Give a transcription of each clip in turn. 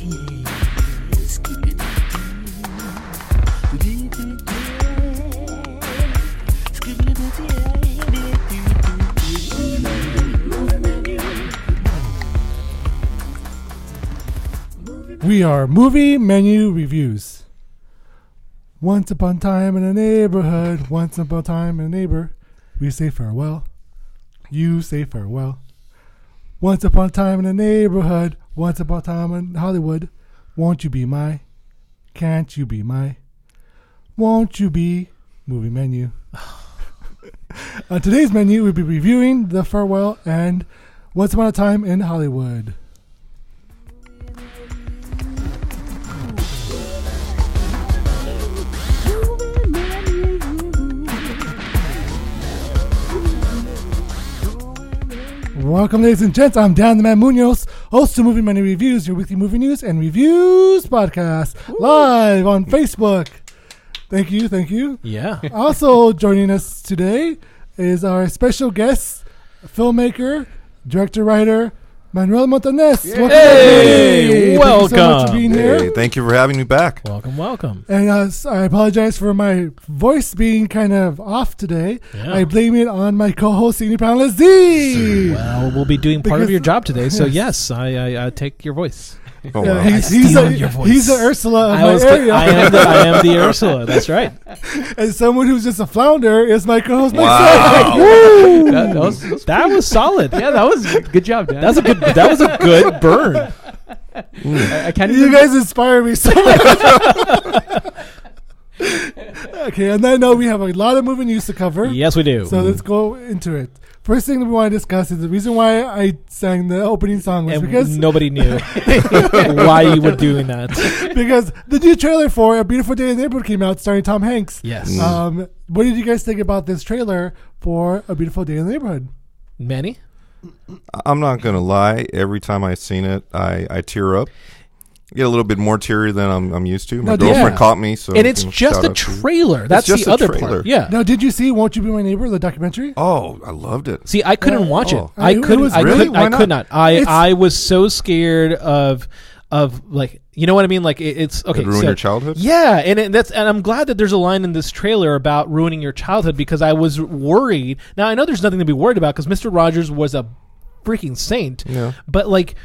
We are Movie Menu Reviews. Once upon a time in a neighborhood, once upon a time in a neighbor, we say farewell. You say farewell. Once upon a time in a neighborhood, once upon a time in Hollywood, won't you be my, can't you be my, won't you be Movie Menu? On today's menu, we'll be reviewing The Farewell and Once Upon a Time in Hollywood. Welcome, ladies and gents. I'm Dan the Man Muñoz, host of Movie Menu Reviews, your weekly movie news and reviews podcast, live on Facebook. Thank you. Yeah. Also joining us today is our special guest, filmmaker, director-writer, Manuel Montanez. Hey, welcome. Thank you so much for being here. Thank you for having me back. Welcome. And I apologize for my voice being kind of off today. Yeah. I blame it on my co-host, senior panelist Z. Well, we'll be doing part of your job today, so yes, I take your voice. Oh, wow. He's the Ursula of my area. I am the Ursula. That's right. And someone who's just a flounder is my co-host. Wow. Woo! That was solid. Yeah, that was good job, Dan. That was a good burn. I can't you guys inspire me so much. Okay, and I know we have a lot of movie news to cover. Yes, we do. So let's go into it. First thing that we want to discuss is the reason why I sang the opening song was because nobody knew why you were doing that. Because the new trailer for A Beautiful Day in the Neighborhood came out, starring Tom Hanks. Yes. What did you guys think about this trailer for A Beautiful Day in the Neighborhood? Manny? I'm not going to lie. Every time I've seen it, I tear up. Get a little bit more teary than I'm used to. My girlfriend caught me. So and it's just a trailer. That's the other part. Yeah. Now, did you see Won't You Be My Neighbor, the documentary? Oh, I loved it. See, I couldn't watch it. I could not. I was so scared of like, you know what I mean? Like it's okay. It ruined your childhood? Yeah, and I'm glad that there's a line in this trailer about ruining your childhood because I was worried. Now I know there's nothing to be worried about because Mr. Rogers was a freaking saint. Yeah. But like,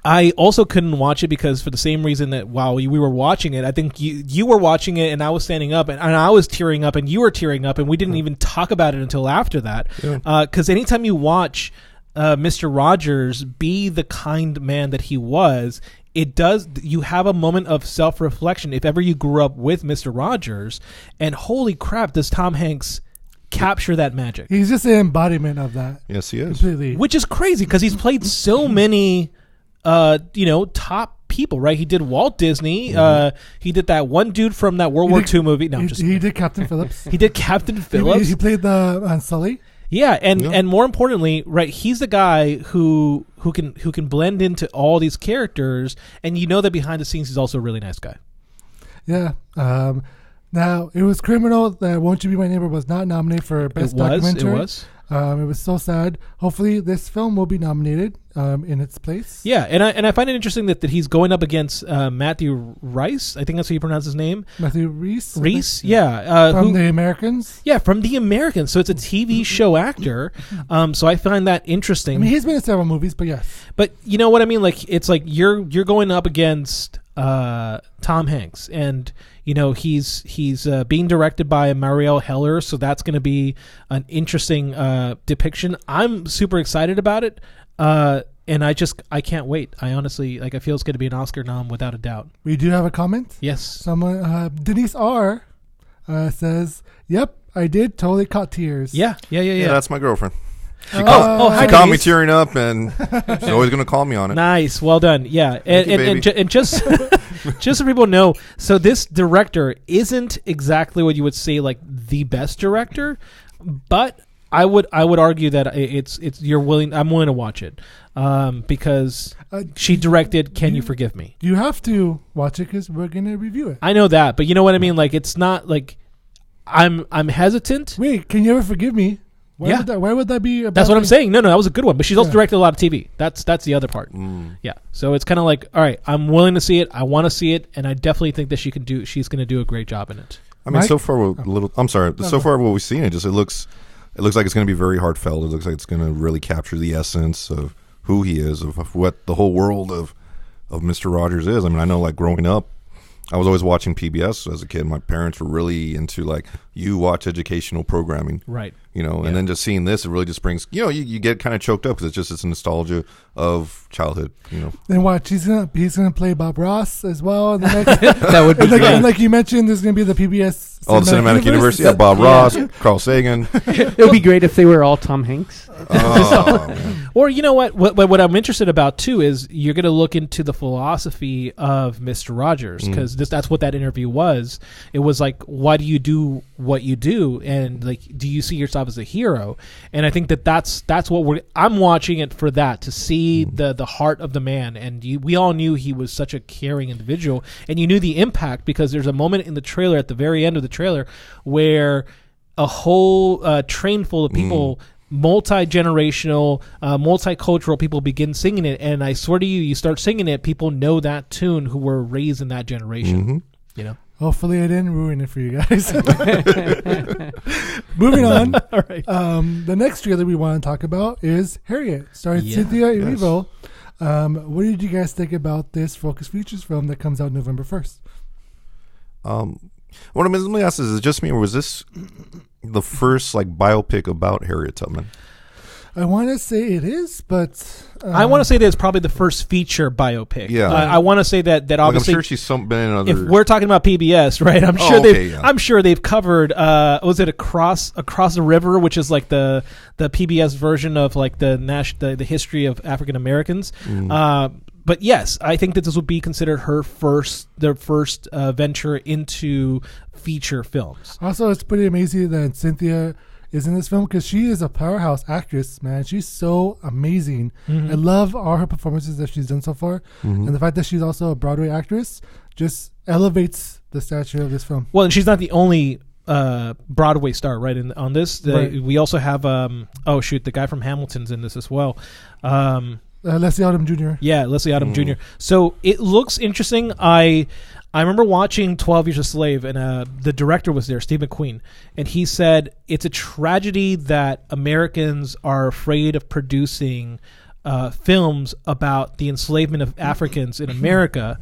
I also couldn't watch it because for the same reason that while we were watching it, I think you were watching it and I was standing up and I was tearing up and you were tearing up and we didn't even talk about it until after that. Because anytime you watch Mr. Rogers be the kind man that he was, you have a moment of self-reflection if ever you grew up with Mr. Rogers, and holy crap, does Tom Hanks capture that magic. He's just an embodiment of that. Yes, he is. Completely. Which is crazy because he's played so many top people, right? He did Walt Disney. He did that one dude from that World War II movie. No, he did Captain Phillips. He did Captain Phillips. He played the Sully. Yeah, and more importantly, right? He's the guy who can blend into all these characters, and you know that behind the scenes he's also a really nice guy. Yeah. Now it was criminal that Won't You Be My Neighbor was not nominated for Best Documentary. It was. It was so sad. Hopefully, this film will be nominated in its place. Yeah, and I find it interesting that he's going up against Matthew Rice. I think that's how you pronounce his name. Matthew Rhys. Rhys, yeah. From The Americans. Yeah, from The Americans. So it's a TV show actor. So I find that interesting. I mean, he's been in several movies, but yes. But you know what I mean? Like it's like you're going up against Tom Hanks, and you know he's being directed by Marielle Heller, so that's going to be an interesting depiction. I'm super excited about it, and I can't wait. I honestly I feel it's going to be an Oscar nom without a doubt. We do have a comment. Yes, someone Denise R says, "Yep, I did totally caught tears." Yeah. That's my girlfriend. She hi, caught me tearing up, and she's always going to call me on it. Nice, well done. Yeah, and just just so people know, so this director isn't exactly what you would say like the best director, but I would argue that it's I'm willing to watch it because she directed Can You Forgive Me? You have to watch it because we're going to review it. I know that, but you know what I mean. Like it's not like I'm hesitant. Wait, Can You Ever Forgive Me? Why would that be? That's what I'm saying. No, that was a good one. But she's also directed a lot of TV. That's the other part. Yeah. So it's kind of like, all right, I'm willing to see it. I want to see it, and I definitely think that she's going to do a great job in it. I mean, so far, I'm sorry. So far, what we've seen, it looks like it's going to be very heartfelt. It looks like it's going to really capture the essence of who he is, of what the whole world of Mr. Rogers is. I mean, I know, like, growing up, I was always watching PBS as a kid. My parents were really into, like, you watch educational programming. Right. And then just seeing this, it really just brings, you get kind of choked up because it's a nostalgia of childhood, And watch, he's gonna play Bob Ross as well. In the next, that would be great. And like you mentioned, there's gonna be the PBS. The Cinematic Universe. Yeah, Bob Ross, Carl Sagan. It would be great if they were all Tom Hanks. Or you know what I'm interested about too is you're going to look into the philosophy of Mr. Rogers, because that's what that interview was. It was like, why do you do what you do, and like, do you see yourself as a hero? And I think that's what I'm watching it for, that to see the heart of the man. And we all knew he was such a caring individual, and you knew the impact because there's a moment in the trailer, at the very end of the trailer, where a whole train full of people, multi-generational, multicultural people, begin singing it. And I swear to you start singing it, people know that tune who were raised in that generation. Hopefully I didn't ruin it for you guys. Moving on. All right. The next trailer we want to talk about is Harriet, starring Cynthia Erivo. What did you guys think about this Focus Features film that comes out November 1st? Let me ask this, is it just me, or was this the first biopic about Harriet Tubman? I want to say it is, but I want to say that it's probably the first feature biopic. Yeah, I want to say that obviously. I'm sure she's been in other. If we're talking about PBS, right? I'm sure they've covered. Was it Across the River, which is like the PBS version of like the history of African Americans. But yes, I think that this would be considered their first venture into feature films. Also, it's pretty amazing that Cynthia is in this film because she is a powerhouse actress, man. She's so amazing. I love all her performances that she's done so far. And the fact that she's also a Broadway actress just elevates the stature of this film. Well, and she's not the only Broadway star, right? On this, we also have the guy from Hamilton's in this as well. Leslie Odom Jr. Yeah, Leslie Odom Jr. So it looks interesting. I remember watching 12 Years a Slave, and the director was there, Steve McQueen, and he said it's a tragedy that Americans are afraid of producing films about the enslavement of Africans in America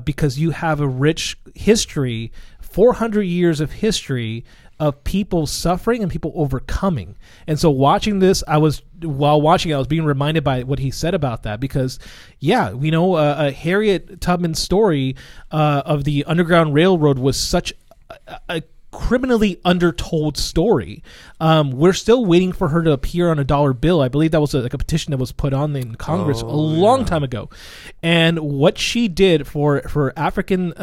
because you have a rich history, 400 years of history of people suffering and people overcoming. And so watching this, I was being reminded by what he said about that, because a Harriet Tubman story of the Underground Railroad was such a criminally undertold story. We're still waiting for her to appear on a dollar bill. I believe that was a petition that was put on in Congress a long time ago. And what she did for African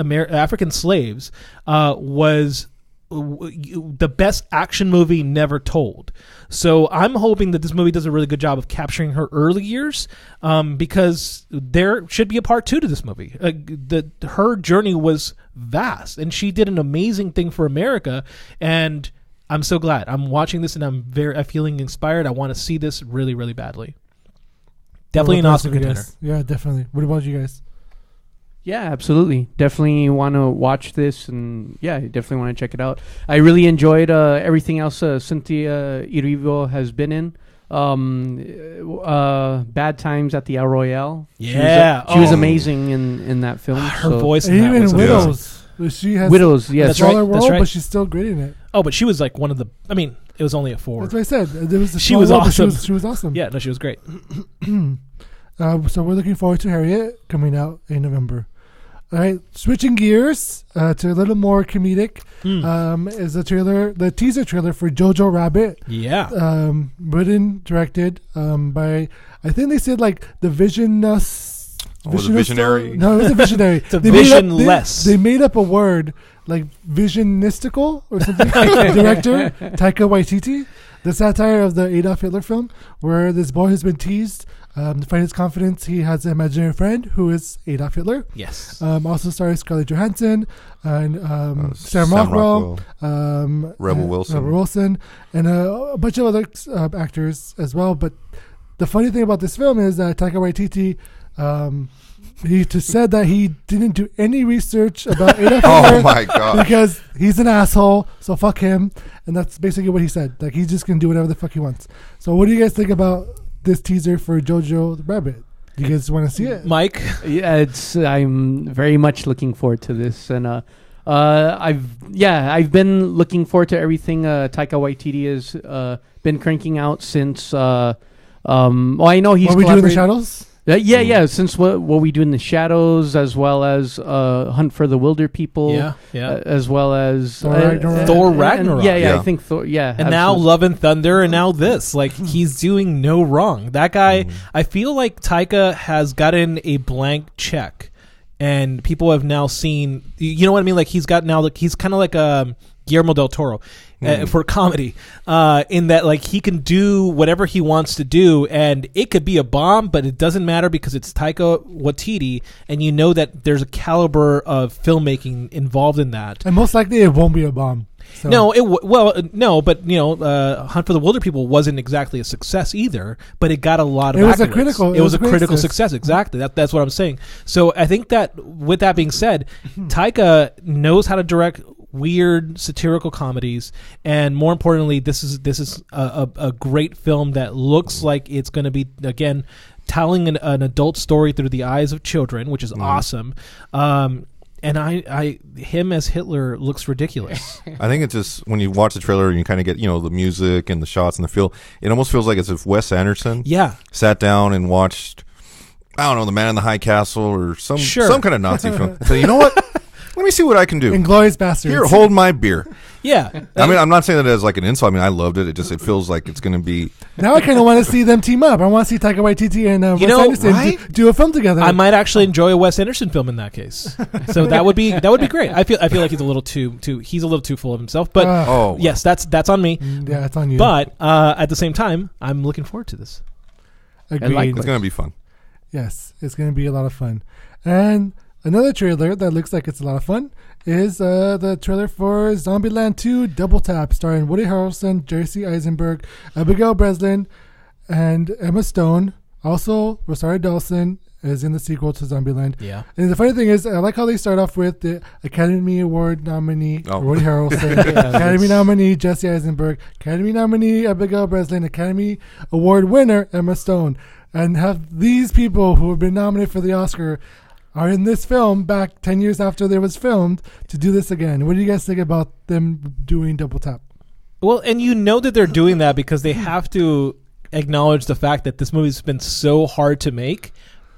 slaves was the best action movie never told. So I'm hoping that this movie does a really good job of capturing her early years, because there should be a part 2 to this movie. Her journey was vast, and she did an amazing thing for America, and I'm so glad. I'm watching this, and I'm feeling inspired. I want to see this really, really badly. Definitely an Oscar contender. Yeah, definitely. What about you guys? Yeah, absolutely. Definitely want to watch this, and definitely want to check it out. I really enjoyed everything else Cynthia Erivo has been in. Bad Times at the El Royale. Yeah, she was amazing in that film. Her voice, and even Widows. She has Widows, yes, that's right. Role, but she's still great in it. Oh, but she was like one of the. I mean, it was only a 4. That's what I said. She was awesome. She was awesome. Yeah, no, she was great. So we're looking forward to Harriet coming out in November. All right, switching gears to a little more comedic is the teaser trailer for Jojo Rabbit. Yeah. Written, directed by, I think they said the Vision Was it visionary? No, it was a visionary. It's a visionless. They made up a word like visionistical or something. Director Taika Waititi, the satire of the Adolf Hitler film, where this boy has been teased. To find his confidence, he has an imaginary friend who is Adolf Hitler. Yes. Also stars Scarlett Johansson and Sam Rockwell, Rebel Wilson, and a bunch of other actors as well. But the funny thing about this film is that Taika Waititi, he just said that he didn't do any research about Adolf Hitler. Oh my god! Because he's an asshole, so fuck him. And that's basically what he said. Like, he's just gonna do whatever the fuck he wants. So, what do you guys think about this teaser for Jojo the Rabbit? Do you guys want to see it, Mike? Yeah, I'm very much looking forward to this, and I've been looking forward to everything Taika Waititi has been cranking out since. I know he's. What we do in the shadows. Yeah. Since what we do in the shadows, as well as Hunt for the Wilder People, as well as Thor Ragnarok. I think Thor. Yeah, and absolutely. now Love and Thunder, and now this. Like, he's doing no wrong. That guy. I feel like Taika has gotten a blank check, and people have now seen. You know what I mean? Like, he's got now. Like, he's kind of like Guillermo del Toro. For comedy, in that, like, he can do whatever he wants to do, and it could be a bomb, but it doesn't matter because it's Taika Waititi, and you know that there's a caliber of filmmaking involved in that. And most likely it won't be a bomb. So. No, but Hunt for the Wilder People wasn't exactly a success either, but it got a lot of. It was a critical success. Exactly. That's what I'm saying. So I think that, with that being said, Taika knows how to direct weird satirical comedies, and more importantly, this is a great film that looks like it's going to be, again, telling an adult story through the eyes of children, which is awesome. And him as Hitler looks ridiculous. I think it's just, when you watch the trailer and you kind of get, the music and the shots and the feel, it almost feels like as if Wes Anderson sat down and watched, I don't know, The Man in the High Castle or some kind of Nazi film. So, you know what? Let me see what I can do. Inglourious Basterds. Here, hold my beer. Yeah. I mean, I'm not saying that as like an insult. I mean, I loved it. It feels like it's going to be. Now I kind of want to see them team up. I want to see Taika Waititi and Wes Anderson do a film together. I might actually enjoy a Wes Anderson film in that case. So that would be great. I feel like he's a little too full of himself. But yes, that's on me. Yeah, it's on you. But at the same time, I'm looking forward to this. Agreed. It's going to be fun. Yes, it's going to be a lot of fun. And another trailer that looks like it's a lot of fun is the trailer for Zombieland 2 Double Tap, starring Woody Harrelson, Jesse Eisenberg, Abigail Breslin, and Emma Stone. Also, Rosario Dawson is in the sequel to Zombieland. Yeah. And the funny thing is, I like how they start off with the Academy Award nominee Woody Harrelson, Academy nominee Jesse Eisenberg, Academy nominee Abigail Breslin, Academy Award winner Emma Stone, and have these people who have been nominated for the Oscar are in this film back 10 years after it was filmed to do this again. What do you guys think about them doing Double Tap? Well, and you know that they're doing that because they have to acknowledge the fact that this movie's been so hard to make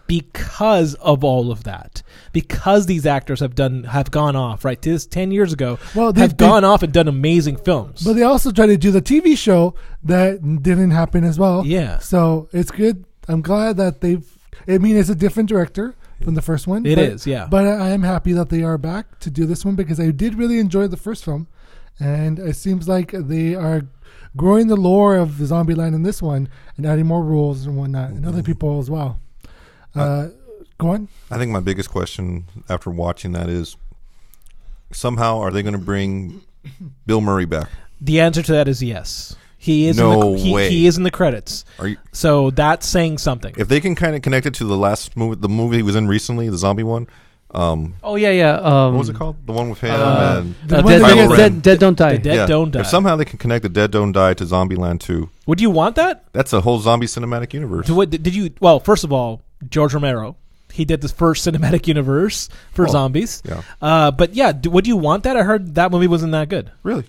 because of all of that. Because these actors have gone off, right? This 10 years ago, have gone off and done amazing films. But they also tried to do the TV show that didn't happen as well. Yeah. So it's good. I'm glad that it's a different director from the first one. It is. But I am happy that they are back to do this one because I did really enjoy the first film. And it seems like they are growing the lore of Zombieland in this one and adding more rules and whatnot and other people as well. Go on. I think my biggest question after watching that is, somehow are they going to bring Bill Murray back? The answer to that is yes. He is way. He is in the credits. So that's saying something. If they can kind of connect it to the last movie, the movie he was in recently, the zombie one. What was it called? The one with him and Dead Don't Die. Dead Don't Die. If somehow they can connect the Dead Don't Die to Zombieland 2. Would you want that? That's a whole zombie cinematic universe. Well, first of all, George Romero. He did the first cinematic universe for zombies. Yeah. But yeah, would you want that? I heard that movie wasn't that good. Really?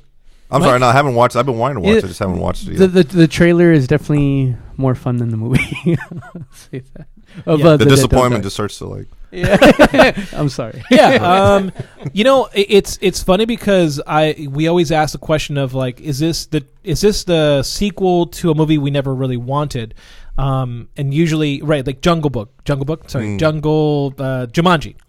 I'm sorry, no, I haven't watched it. I've been wanting to watch it. I just haven't watched it yet. The trailer is definitely more fun than the movie. I'll say that. The disappointment just starts to like. Yeah. I'm sorry. Yeah. It's funny because we always ask the question of like, is this the sequel to a movie we never really wanted? And usually, like Jumanji.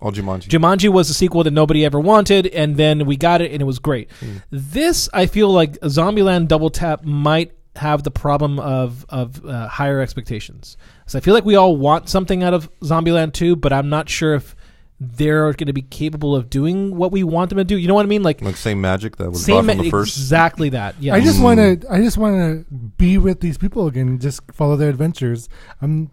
Oh, Jumanji. Jumanji was a sequel that nobody ever wanted, and then we got it, and it was great. This, I feel like Zombieland Double Tap might have the problem of higher expectations. So I feel like we all want something out of Zombieland 2, but I'm not sure if they're going to be capable of doing what we want them to do. You know what I mean? Like same magic that was brought from the first. Exactly that. Yeah. I just want to be with these people again and just follow their adventures. I know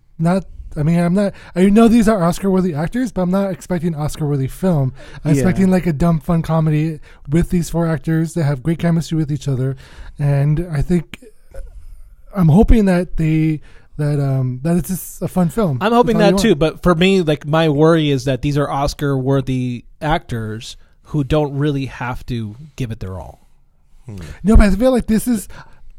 these are Oscar-worthy actors, but I'm not expecting Oscar-worthy film. I'm expecting like a dumb, fun comedy with these 4 actors that have great chemistry with each other. And I'm hoping that that it's just a fun film. I'm hoping that too, but for me, like my worry is that these are Oscar-worthy actors who don't really have to give it their all. No, but I feel like this is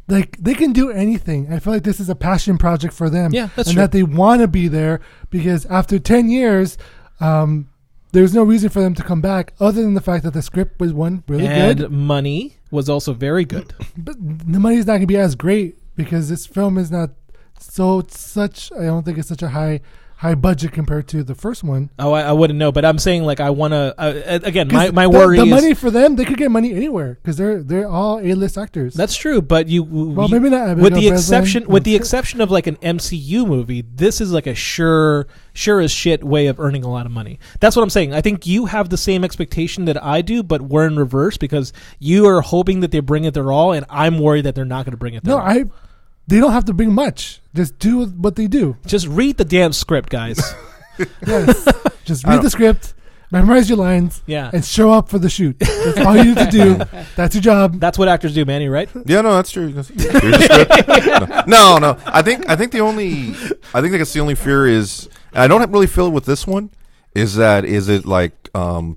like they can do anything. I feel like this is a passion project for them. Yeah, that's and true. that they want to be there because after 10 years, there's no reason for them to come back other than the fact that the script was really good. And money was also very good. But the money's not going to be as great because this film is not. So I don't think it's such a high budget compared to the first one. Oh, I wouldn't know, but I'm saying like I want to again. My worry the is money for them. They could get money anywhere because they're all A-list actors. That's true, but maybe not. With the exception of like an MCU movie, this is like a sure as shit way of earning a lot of money. That's what I'm saying. I think you have the same expectation that I do, but we're in reverse because you are hoping that they bring it their all, and I'm worried that they're not going to bring it their all. They don't have to bring much. Just do what they do. Just read the damn script, guys. Yes. Just read the script, memorize your lines, yeah, and show up for the shoot. That's all you need to do. That's your job. That's what actors do, Manny, right? Yeah, no, that's true. Here's the script. No. I think that's the only fear is, and I don't really feel it with this one, is it like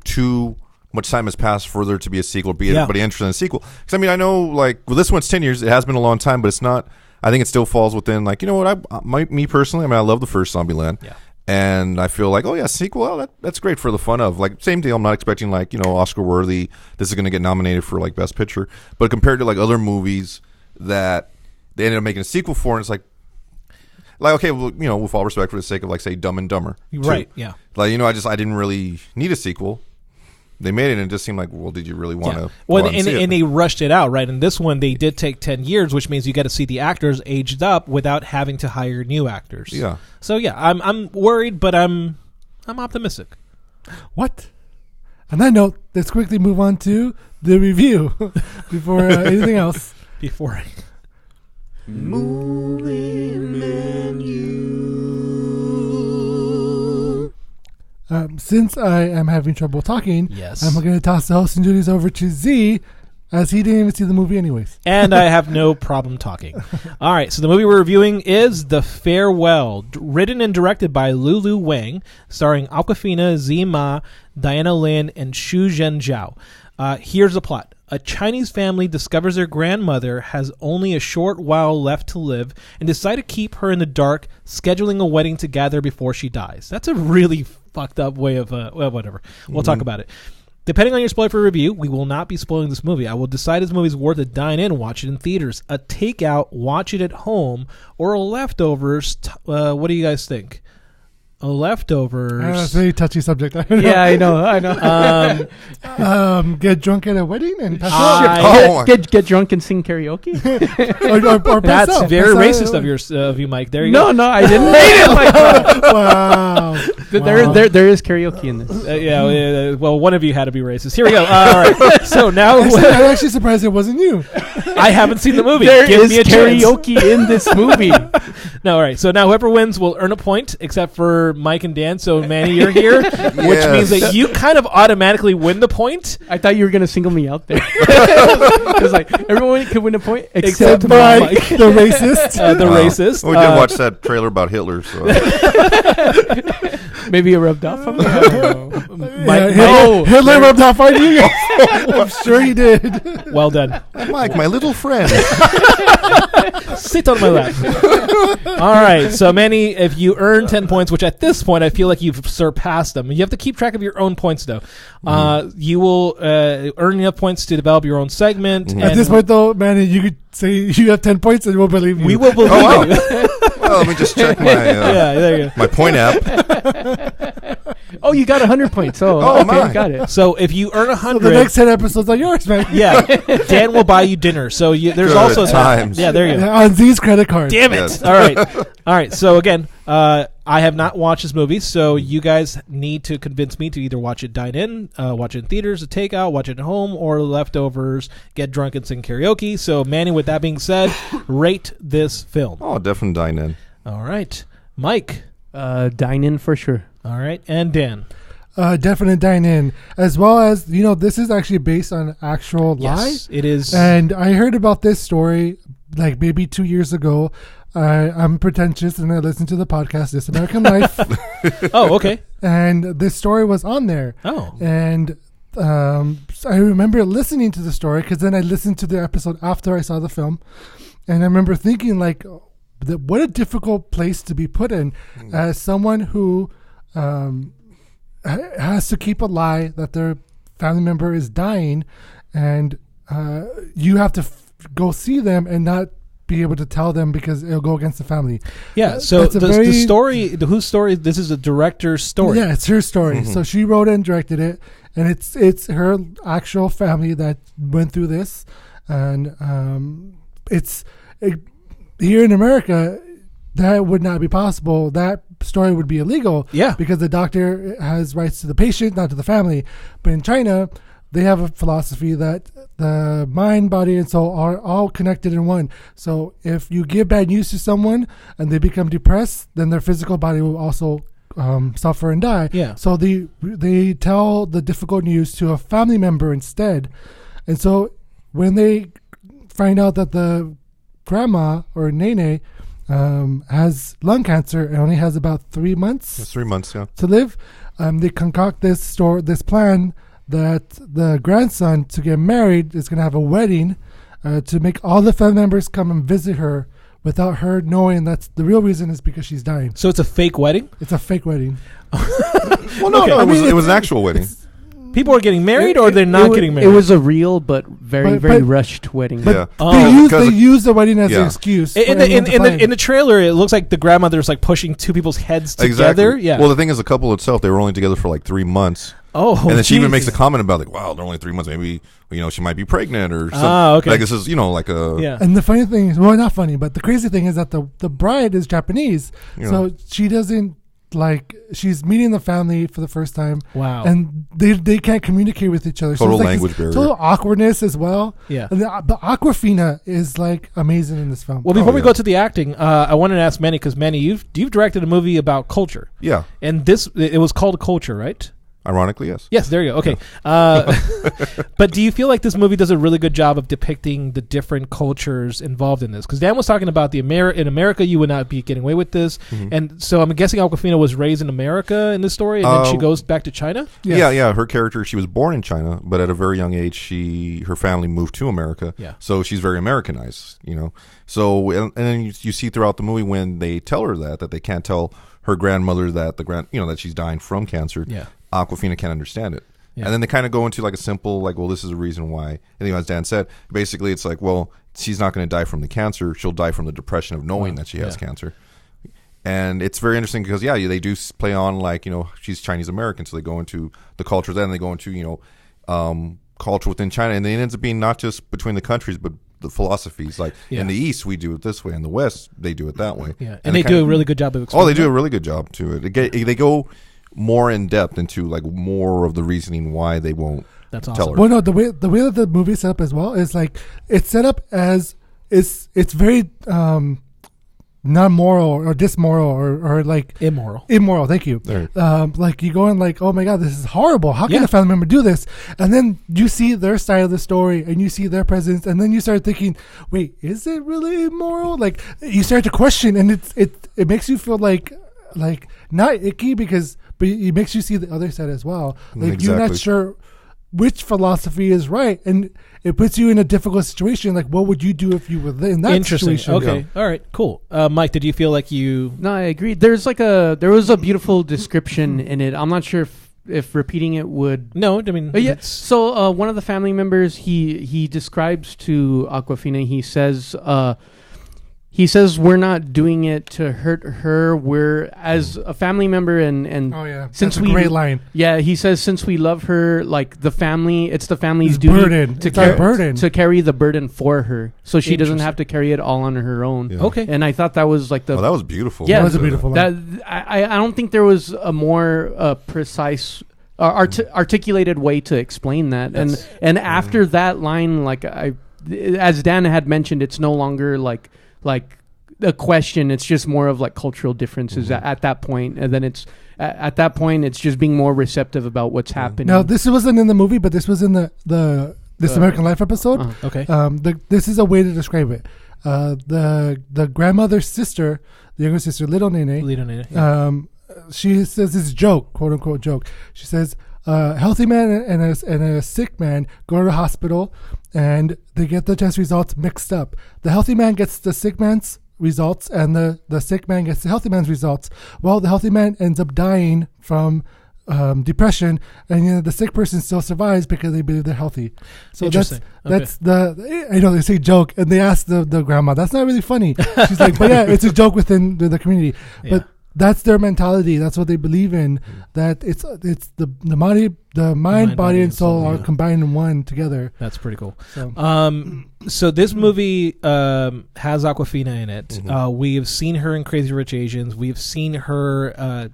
too much time has passed for there to be a sequel, be anybody interested in a sequel? Because I mean, I know like this one's 10 years. It has been a long time, but it's not. I think it still falls within like, you know what, me personally, I mean, I love the first Zombieland. Yeah. And I feel like, sequel, that's great for the fun of. Like, same deal, I'm not expecting like, Oscar-worthy, this is going to get nominated for like Best Picture. But compared to like other movies that they ended up making a sequel for, and it's like okay, well, with all respect for the sake of like, say, Dumb and Dumber. Right, yeah. Like, I didn't really need a sequel. They made it, and it just seemed like, well, did you really want to? Well, and they rushed it out, right? And this one, they did take 10 years, which means you got to see the actors aged up without having to hire new actors. Yeah. So I'm worried, but I'm optimistic. What? On that note, let's quickly move on to the review before anything else. Before movie menu. Since I am having trouble talking, yes, I'm going to toss the hosting duties over to Z, as he didn't even see the movie anyways. And I have no problem talking. All right, so the movie we're reviewing is The Farewell, written and directed by Lulu Wang, starring Awkwafina, Zima, Diana Lin, and Xu Zhenjiao. Here's the plot. A Chinese family discovers their grandmother has only a short while left to live and decide to keep her in the dark, scheduling a wedding together before she dies. That's a really fucked up way of, whatever. We'll talk about it. Depending on your spoiler for review, we will not be spoiling this movie. I will decide this movie's worth a dine-in, watch it in theaters, a takeout, watch it at home, or a leftovers. What do you guys think? A leftovers. That's a very touchy subject. Yeah, I know. Get drunk at a wedding and pass out. Get drunk and sing karaoke. or that's out. Very racist of you, Mike. There you go. No, I didn't mean it like that. Wow. There is karaoke in this. Well, one of you had to be racist. Here we go. All right. So now I'm actually surprised it wasn't you. I haven't seen the movie. There Give is me a karaoke chance. in this movie. No, all right. So now whoever wins will earn a point, except for Mike and Dan. So Manny, you're here, which means that you kind of automatically win the point. I thought you were going to single me out there. It was like everyone could win a point except Mike, the racist. The racist. We did watch that trailer about Hitler. So. Maybe it rubbed off on me. Hitler rubbed off on you. I'm sure he did. Well done, Mike, my little friend. Sit on my lap. All right, so Manny, if you earn 10 points, which at this point I feel like you've surpassed them, you have to keep track of your own points though. You will earn enough points to develop your own segment. At this point though, Manny, you could say you have 10 points and we'll believe you. We will believe you. let me just check my there you go. my point app. Oh, you got 100 points. Oh, Oh, okay, my. got it. So if you earn So 100, the next 10 episodes are yours, man. yeah, Dan will buy you dinner. So there's Good also times. Yeah, there you go. On Z's credit card. Damn it! Yes. All right. So again, I have not watched this movie, so you guys need to convince me to either watch it dine in, watch it in theaters, a takeout, watch it at home, or leftovers, get drunk and sing karaoke. So Manny, with that being said, rate this film. Oh, definitely dine in. All right, Mike. Dine in for sure. All right, and Dan. Definite dine in, as well as this is actually based on actual Yes, it is. And I heard about this story like maybe 2 years ago. I'm pretentious and I listened to the podcast This American Life, Oh, okay. and this story was on there. Oh, And I remember listening to the story because then I listened to the episode after I saw the film, and I remember thinking like, what a difficult place to be put in as someone who has to keep a lie that their family member is dying, and you have to go see them and not be able to tell them because it'll go against the family. yeah. So That's a the very- story, whose story? This is a director's story. Yeah, it's her story. So she wrote it and directed it, and it's her actual family that went through this, and here in America, that would not be possible. That story would be illegal. Yeah. Because the doctor has rights to the patient, not to the family. But in China, they have a philosophy that the mind, body, and soul are all connected in one. So if you give bad news to someone and they become depressed, then their physical body will also suffer and die. Yeah. So they tell the difficult news to a family member instead. And so when they find out that the grandma or Nene has lung cancer and only has about 3 months It's 3 months, yeah. to live, they concoct this plan that the grandson to get married is going to have a wedding to make all the family members come and visit her without her knowing that's the real reason is because she's dying. So it's a fake wedding. It's a fake wedding. Well, no, Okay. no, I mean, it was an actual wedding. People are getting married, or they're not getting married. It was a real but very But- rushed wedding. Yeah. They use the wedding as Yeah. an excuse. In for the everyone to find. in the trailer, it looks like the grandmother's like pushing two people's heads together. Exactly. Yeah. Well, the thing is, the couple itself, they were only together for like 3 months. oh, And then she even makes a Jesus. comment about like, wow, they're only 3 months. Maybe, she might be pregnant or something. Ah, okay. Like this is, like a... Yeah. And the funny thing is, well, not funny, but the crazy thing is that the bride is Japanese, Yeah. so she doesn't she's meeting the family for the first time. Wow. And they can't communicate with each other. Total it's language this barrier. Total awkwardness as well. Yeah. And the Aquafina is like amazing in this film. Well, before we yeah. go to the acting, I wanted to ask Manny, because Manny, you've directed a movie about culture, Yeah. and it was called Culture, right? Ironically, yes. Yes, there you go. Okay. But do you feel like this movie does a really good job of depicting the different cultures involved in this? Because Dan was talking about in America, you would not be getting away with this. And so I'm guessing Awkwafina was raised in America in this story, and then she goes back to China? Yes. Yeah. Her character, she was born in China, but at a very young age, her family moved to America. Yeah. So she's very Americanized, So, and then you see throughout the movie when they tell her that they can't tell her grandmother that that she's dying from cancer. Yeah. Awkwafina can't understand it. Yeah. And then they kind of go into like a simple, well, this is the reason why. And as Dan said, basically it's like, well, she's not going to die from the cancer. She'll die from the depression of knowing that she has cancer. And it's very interesting because, they do play on like, she's Chinese American. So they go into the culture then. They go into, culture within China. And then it ends up being not just between the countries, but the philosophies. Like in the East, we do it this way. In the West, they do it that way. Yeah. And they do a really good job of Oh, explaining they do that. a really good job to it. They go more in depth into like more of the reasoning why they won't That's tell awesome. her. Well, no, the way that the movie is set up as well is like it's set up as it's very non-moral or dismoral or like Immoral. immoral. Thank you. There. Like you go in like, oh my god, this is horrible. How can Yeah. a family member do this? And then you see their side of the story and you see their presence, and then you start thinking, wait, is it really immoral? Like you start to question, and it makes you feel like not icky but it makes you see the other side as well. Like you're not Exactly. sure which philosophy is right, and it puts you in a difficult situation. Like, what would you do if you were in that Interesting. situation? Okay. All right. Cool. Mike, did you feel like you... No, I agree. There was a beautiful description in it. I'm not sure if repeating it would. No, I mean... Yeah. it's- So one of the family members he describes to Awkwafina. He says He says we're not doing it to hurt her. We're as a family member, and since that's a great line. Yeah, he says since we love her, like the family, it's the family's It's duty burden. to carry the burden for her, so she doesn't have to carry it all on her own. Yeah. Okay. And I thought that was like that was beautiful. Yeah, that was a beautiful line. That I don't think there was a more precise. Articulated way to explain that, and after that line, like as Dan had mentioned, it's no longer like a question. It's just more of like cultural differences at that point, and then it's at that point it's just being more receptive about what's happening. Now this wasn't in the movie, but this was in the This American Life episode. Okay. This is a way to describe it. The grandmother's sister, the younger sister, Little Nene. Yeah. She says this joke, quote unquote joke. She says, a healthy man and a sick man go to the hospital and they get the test results mixed up. The healthy man gets the sick man's results and the sick man gets the healthy man's results. Well, the healthy man ends up dying from depression, and the sick person still survives because they believe they're healthy. So that's the I know they say joke, and they ask the grandma, that's not really funny. She's like, but yeah, it's a joke within the community. Yeah. But that's their mentality. That's what they believe in. That it's the mind, body, and soul are combined in one together. That's pretty cool. So this movie has Awkwafina in it. Mm-hmm. We have seen her in Crazy Rich Asians. We've seen her,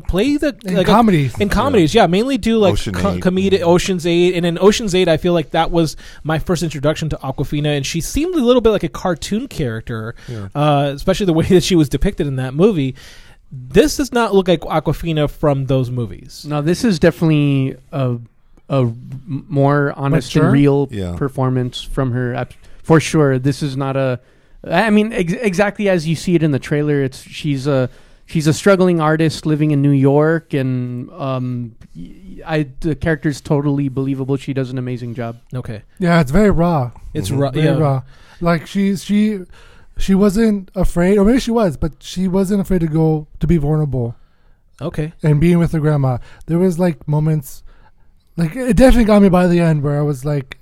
play comedies. In comedies, yeah, mainly do like comedic Mm-hmm. Ocean's 8. And in Ocean's 8, I feel like that was my first introduction to Awkwafina, and she seemed a little bit like a cartoon character, especially the way that she was depicted in that movie. This does not look like Awkwafina from those movies. No, this is definitely a more honest and real performance from her. For sure, this is not a. I mean, exactly as you see it in the trailer. She's a struggling artist living in New York, and the character's totally believable. She does an amazing job. Okay. Yeah, it's very raw. It's very raw. Like she wasn't afraid, or maybe she was, but she wasn't afraid to be vulnerable. Okay. And being with her grandma. There was like moments, like it definitely got me by the end where I was like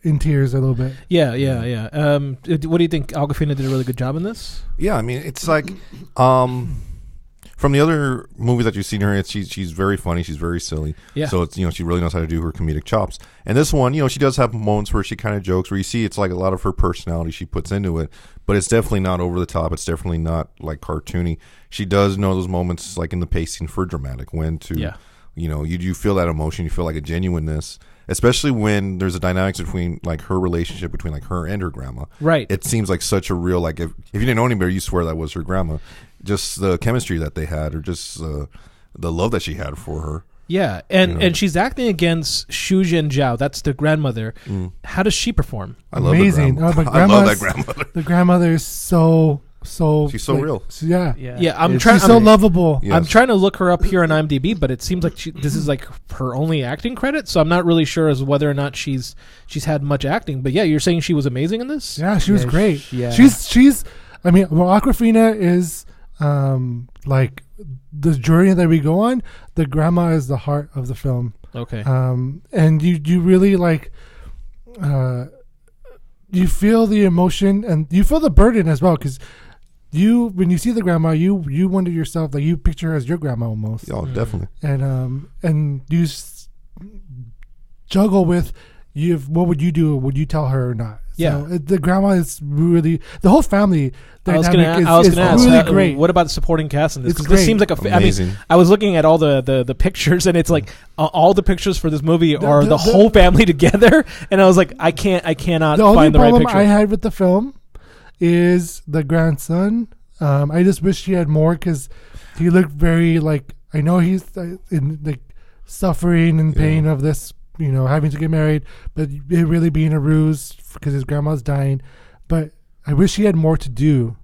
in tears a little bit. Yeah. What do you think? Awkwafina did a really good job in this? Yeah, I mean, it's like from the other movies that you've seen her, she's very funny, she's very silly. Yeah. So it's she really knows how to do her comedic chops. And this one, she does have moments where she kind of jokes, where you see it's like a lot of her personality she puts into it, but it's definitely not over the top. It's definitely not like cartoony. She does know those moments, like in the pacing for dramatic, when to you feel that emotion, you feel like a genuineness. Especially when there's a dynamics between like her relationship between like her and her grandma. Right. It seems like such a real, like if you didn't know anybody, you swear that was her grandma. Just the chemistry that they had, or just the love that she had for her. Yeah, and she's acting against Xu Zhenjiao. That's the grandmother. How does she perform? I love amazing. I love that grandmother. The grandmother is so she's so real. Yeah. She's so lovable. Yes. I'm trying to look her up here on IMDb, but it seems like this is like her only acting credit. So I'm not really sure as whether or not she's had much acting. But yeah, you're saying she was amazing in this? Yeah, she was great. She's I mean, Awkwafina is like the journey that we go on. The grandma is the heart of the film. Okay. And you really like. You feel the emotion and you feel the burden as well, because when you see the grandma, you wonder yourself, like you picture her as your grandma almost. Oh, definitely. And you juggle with what would you do? Would you tell her or not? Yeah. So the grandma is really, the whole family dynamic is really great. What about the supporting cast in this? It's this seems like amazing. I was looking at all the pictures, and it's like all the pictures for this movie are the whole family together, and I was like, I cannot find the right picture. The only problem I had with the film is the grandson. I just wish he had more, because he looked very like, I know he's in like suffering and pain of this, having to get married, but it really being a ruse because his grandma's dying. But I wish he had more to do.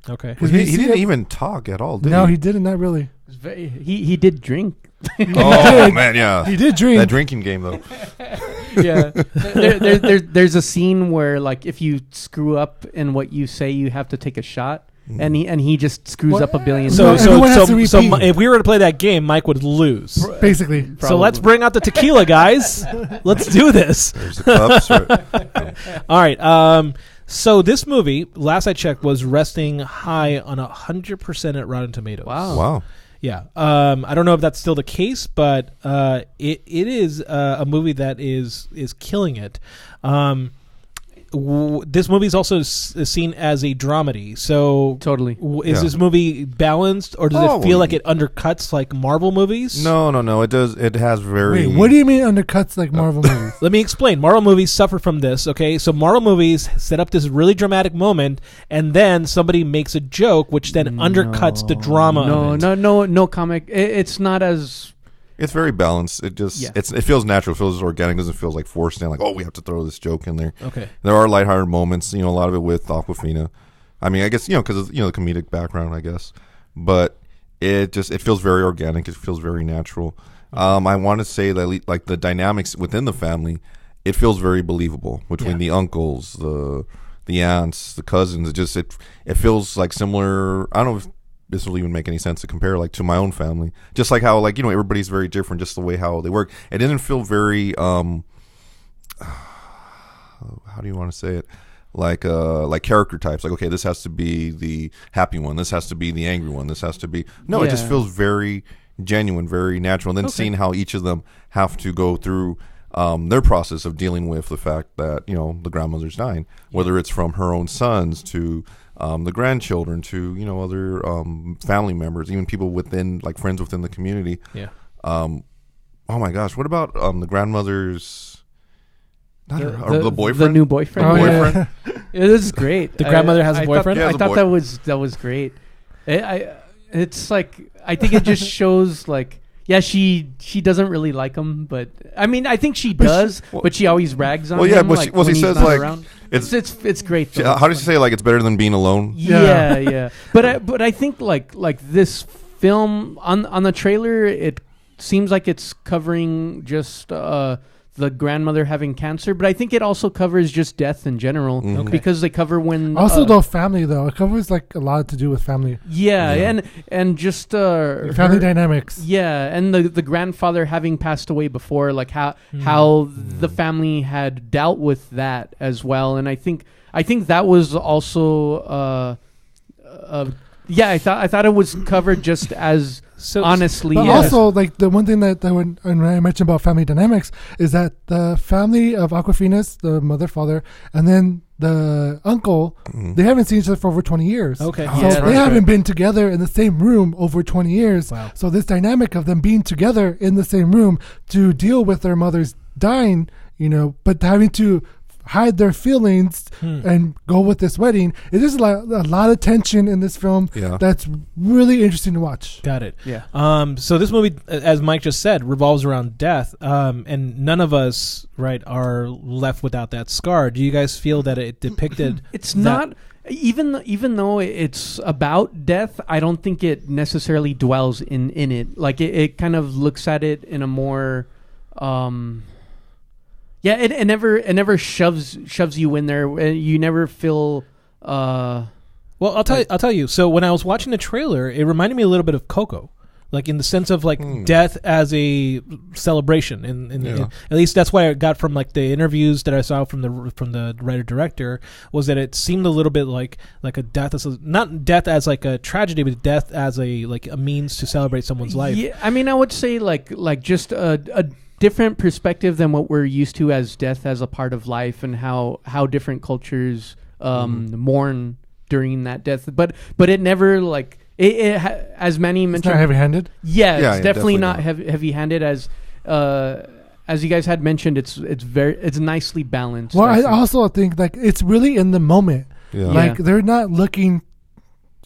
Okay. Because he didn't even talk at all, did he? No, he didn't. Not really. He did drink. Oh, man, yeah. He did drink. That drinking game, though. Yeah. There's a scene where, like, if you screw up in what you say, you have to take a shot. And he just screws up a billion. So if we were to play that game, Mike would lose, basically. Probably. So let's bring out the tequila, guys. Let's do this. There's the cups. All right. So this movie, last I checked, was resting high on 100% at Rotten Tomatoes. Wow. Yeah. I don't know if that's still the case, but it is a movie that is killing it. This movie is also seen as a dramedy. So Totally. Is this movie balanced, or does it feel like it undercuts like Marvel movies? No. It does. It has very. Wait, what do you mean undercuts like Marvel movies? Let me explain. Marvel movies suffer from this, okay? So Marvel movies set up this really dramatic moment, and then somebody makes a joke, which then undercuts the drama of it. No comic. It's not as... It's very balanced. It just it feels natural. It feels organic. It doesn't feel like forced in. Like, we have to throw this joke in there. Okay. There are lighthearted moments. A lot of it with Awkwafina. I mean, I guess because of the comedic background, I guess. But it feels very organic. It feels very natural. I want to say that like the dynamics within the family, it feels very believable between the uncles, the aunts, the cousins. It feels like similar. I don't know if this will even make any sense to compare like to my own family, just like how like everybody's very different, just the way how they work. It didn't feel very how do you want to say it, like character types, like, okay, this has to be the happy one, this has to be the angry one, this has to be it just feels very genuine, very natural. And then seeing how each of them have to go through their process of dealing with the fact that the grandmother's dying, whether it's from her own sons to the grandchildren to other family members, even people within like friends within the community. Oh my gosh, what about the grandmother's the boyfriend, the new boyfriend? Boyfriend. It is great. The grandmother has a boyfriend. I thought that was great. It's like, I think it just shows like, she doesn't really like him, but I mean, I think she does, but she always rags on him. But she says like around. It's great. How does she say like it's better than being alone? Yeah. But I think like this film on the trailer, it seems like it's covering just the grandmother having cancer, but I think it also covers just death in general, because they cover when also the family though. It covers like a lot to do with family. And just family dynamics. And the grandfather having passed away before, like how the family had dealt with that as well. And I think that was also I thought it was covered just as honestly. But also, like the one thing that when I mentioned about family dynamics is that the family of Awkwafina's, the mother, father, and then the uncle, they haven't seen each other for over 20 years. Okay. So they haven't been together in the same room over 20 years. Wow. So this dynamic of them being together in the same room to deal with their mother's dying, but having to hide their feelings and go with this wedding. It is a lot of tension in this film that's really interesting to watch. Got it. Yeah. So this movie, as Mike just said, revolves around death, and none of us, are left without that scar. Do you guys feel that it depicted? It's not. Even though it's about death, I don't think it necessarily dwells in it. Like it kind of looks at it in a more. It never shoves you in there. You never feel. Well, I'll tell you. So when I was watching the trailer, it reminded me a little bit of Coco, like in the sense of like death as a celebration. And at least that's what I got from like the interviews that I saw from the writer director, was that it seemed a little bit like a death, not death as like a tragedy, but death as a means to celebrate someone's life. Yeah, I mean, I would say like just a different perspective than what we're used to as death as a part of life, and how different cultures mourn during that death. But it never like as Manny mentioned, it's not heavy-handed. It's definitely not heavy-handed as you guys had mentioned. It's nicely balanced. Well, I also think like it's really in the moment. Like they're not looking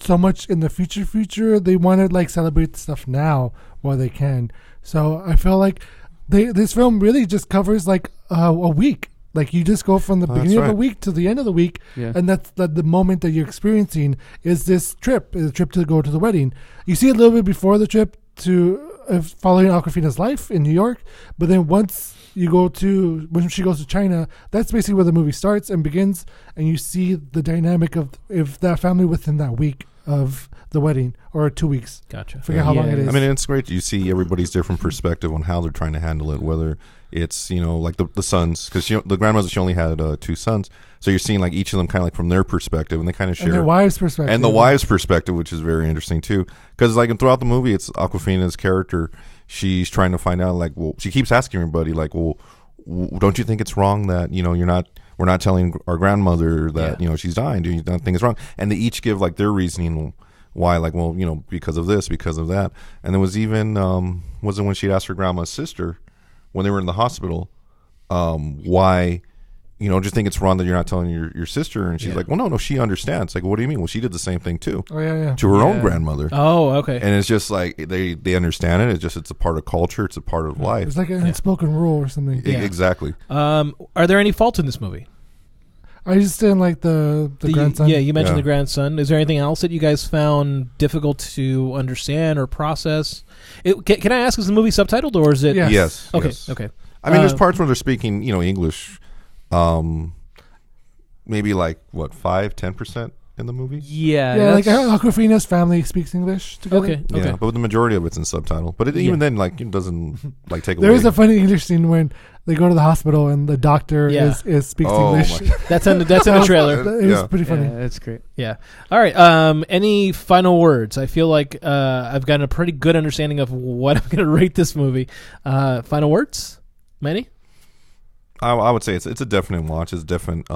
so much in the future. They want to like celebrate stuff now while they can. So I feel like this film really just covers like a week. Like you just go from the beginning of the week to the end of the week, and that's the moment that you're experiencing is this trip. Is a trip to go to the wedding. You see a little bit before the trip to following Awkwafina's life in New York, but then once you go to when she goes to China, that's basically where the movie starts and begins, and you see the dynamic of that family within that week of the wedding, or 2 weeks. Gotcha. Forget how long it is. I mean, it's great. You see everybody's different perspective on how they're trying to handle it. Whether it's like the sons, because the grandmother, she only had 2 sons, so you're seeing like each of them kind of like from their perspective, and they kind of share and their wife's perspective, and the wife's perspective, which is very interesting too. Because like throughout the movie, it's Awkwafina's character. She's trying to find out, like, well, she keeps asking everybody, like, well, don't you think it's wrong that we're not telling our grandmother that she's dying? Do you not think it's wrong? And they each give like their reasoning why, like, well, because of this, because of that. And there was even wasn't when she'd asked her grandma's sister when they were in the hospital, why, just think it's wrong that you're not telling your sister. And she's like, well, no, she understands. Like, what do you mean? Well, she did the same thing too. Oh yeah. To her own grandmother. Oh, okay. And it's just like they understand it. It's a part of culture. It's a part of life. It's like an unspoken rule or something. Exactly. Are there any faults in this movie? I just didn't like the grandson. Yeah, you mentioned the grandson. Is there anything else that you guys found difficult to understand or process? Can I ask, is the movie subtitled, or is it? Yes. Okay. Yes. Okay. I mean, there's parts where they're speaking, English. Maybe like 5-10% in the movie. Yeah, like Awkwafina's family speaks English together. Okay. Yeah, but the majority of it's in subtitle. But even then, like, it doesn't like take away. There is a funny English scene when they go to the hospital and the doctor speaks English. That's in the trailer. It was pretty funny. Yeah, that's great. Yeah. All right. Any final words? I feel like I've gotten a pretty good understanding of what I'm going to rate this movie. Final words, Manny? I would say it's a definite watch. It's definite.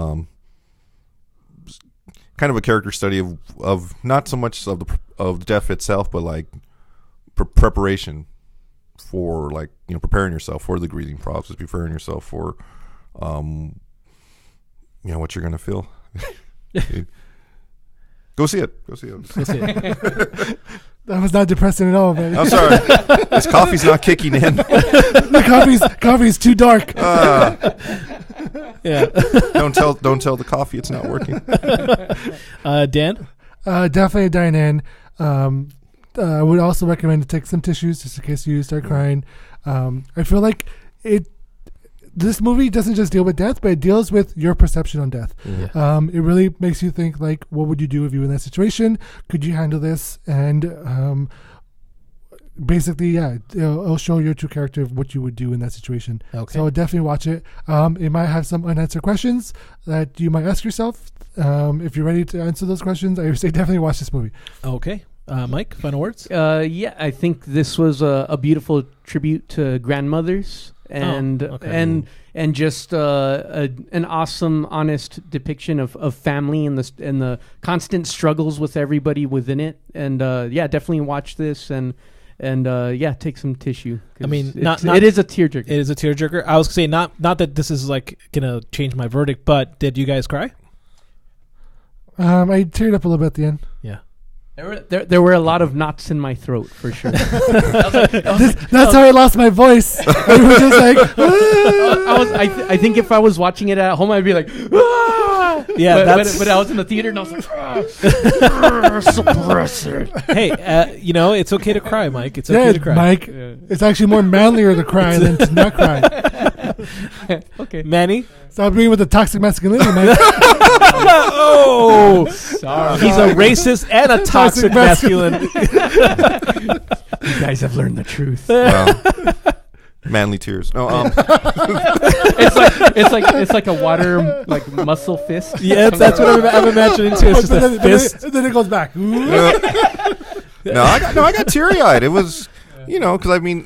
Kind of a character study of not so much of death itself, but like preparation for, like, preparing yourself for the grieving process, preparing yourself for what you're gonna feel. Go see it. That was not depressing at all, man. I'm sorry. This coffee's not kicking in. The coffee's too dark. Yeah. Don't tell the coffee it's not working. Dan? Definitely dine in. I would also recommend to take some tissues just in case you start crying. I feel like this movie doesn't just deal with death, but it deals with your perception on death. Yeah. It really makes you think, like, what would you do if you were in that situation? Could you handle this? And basically, it'll show your true character of what you would do in that situation. Okay. So definitely watch it. It might have some unanswered questions that you might ask yourself. If you're ready to answer those questions, I would say definitely watch this movie. Okay. Mike, final words? I think this was a beautiful tribute to grandmothers. And just an awesome, honest depiction of family and the constant struggles with everybody within it. And definitely watch this and take some tissue. I mean, it is a tearjerker. It is a tearjerker. I was gonna say not that this is like gonna change my verdict, but did you guys cry? I teared up a little bit at the end. Yeah. There were a lot of knots in my throat, for sure. That's how I lost my voice. I was just like, I think if I was watching it at home, I'd be like, ah! Yeah, but I was in the theater and I was like, suppress it. Hey, it's okay to cry, Mike. It's okay to cry. Mike, it's actually more manlier to cry than to not cry. Okay. Manny? Stop being with the toxic masculinity, Mike. Oh, sorry. He's a racist and a toxic masculine. You guys have learned the truth. Manly tears. No, it's like a water muscle fist. Yeah, that's what I'm imagining too. It's just a fist. Then it goes back. No, I got teary eyed. It was, because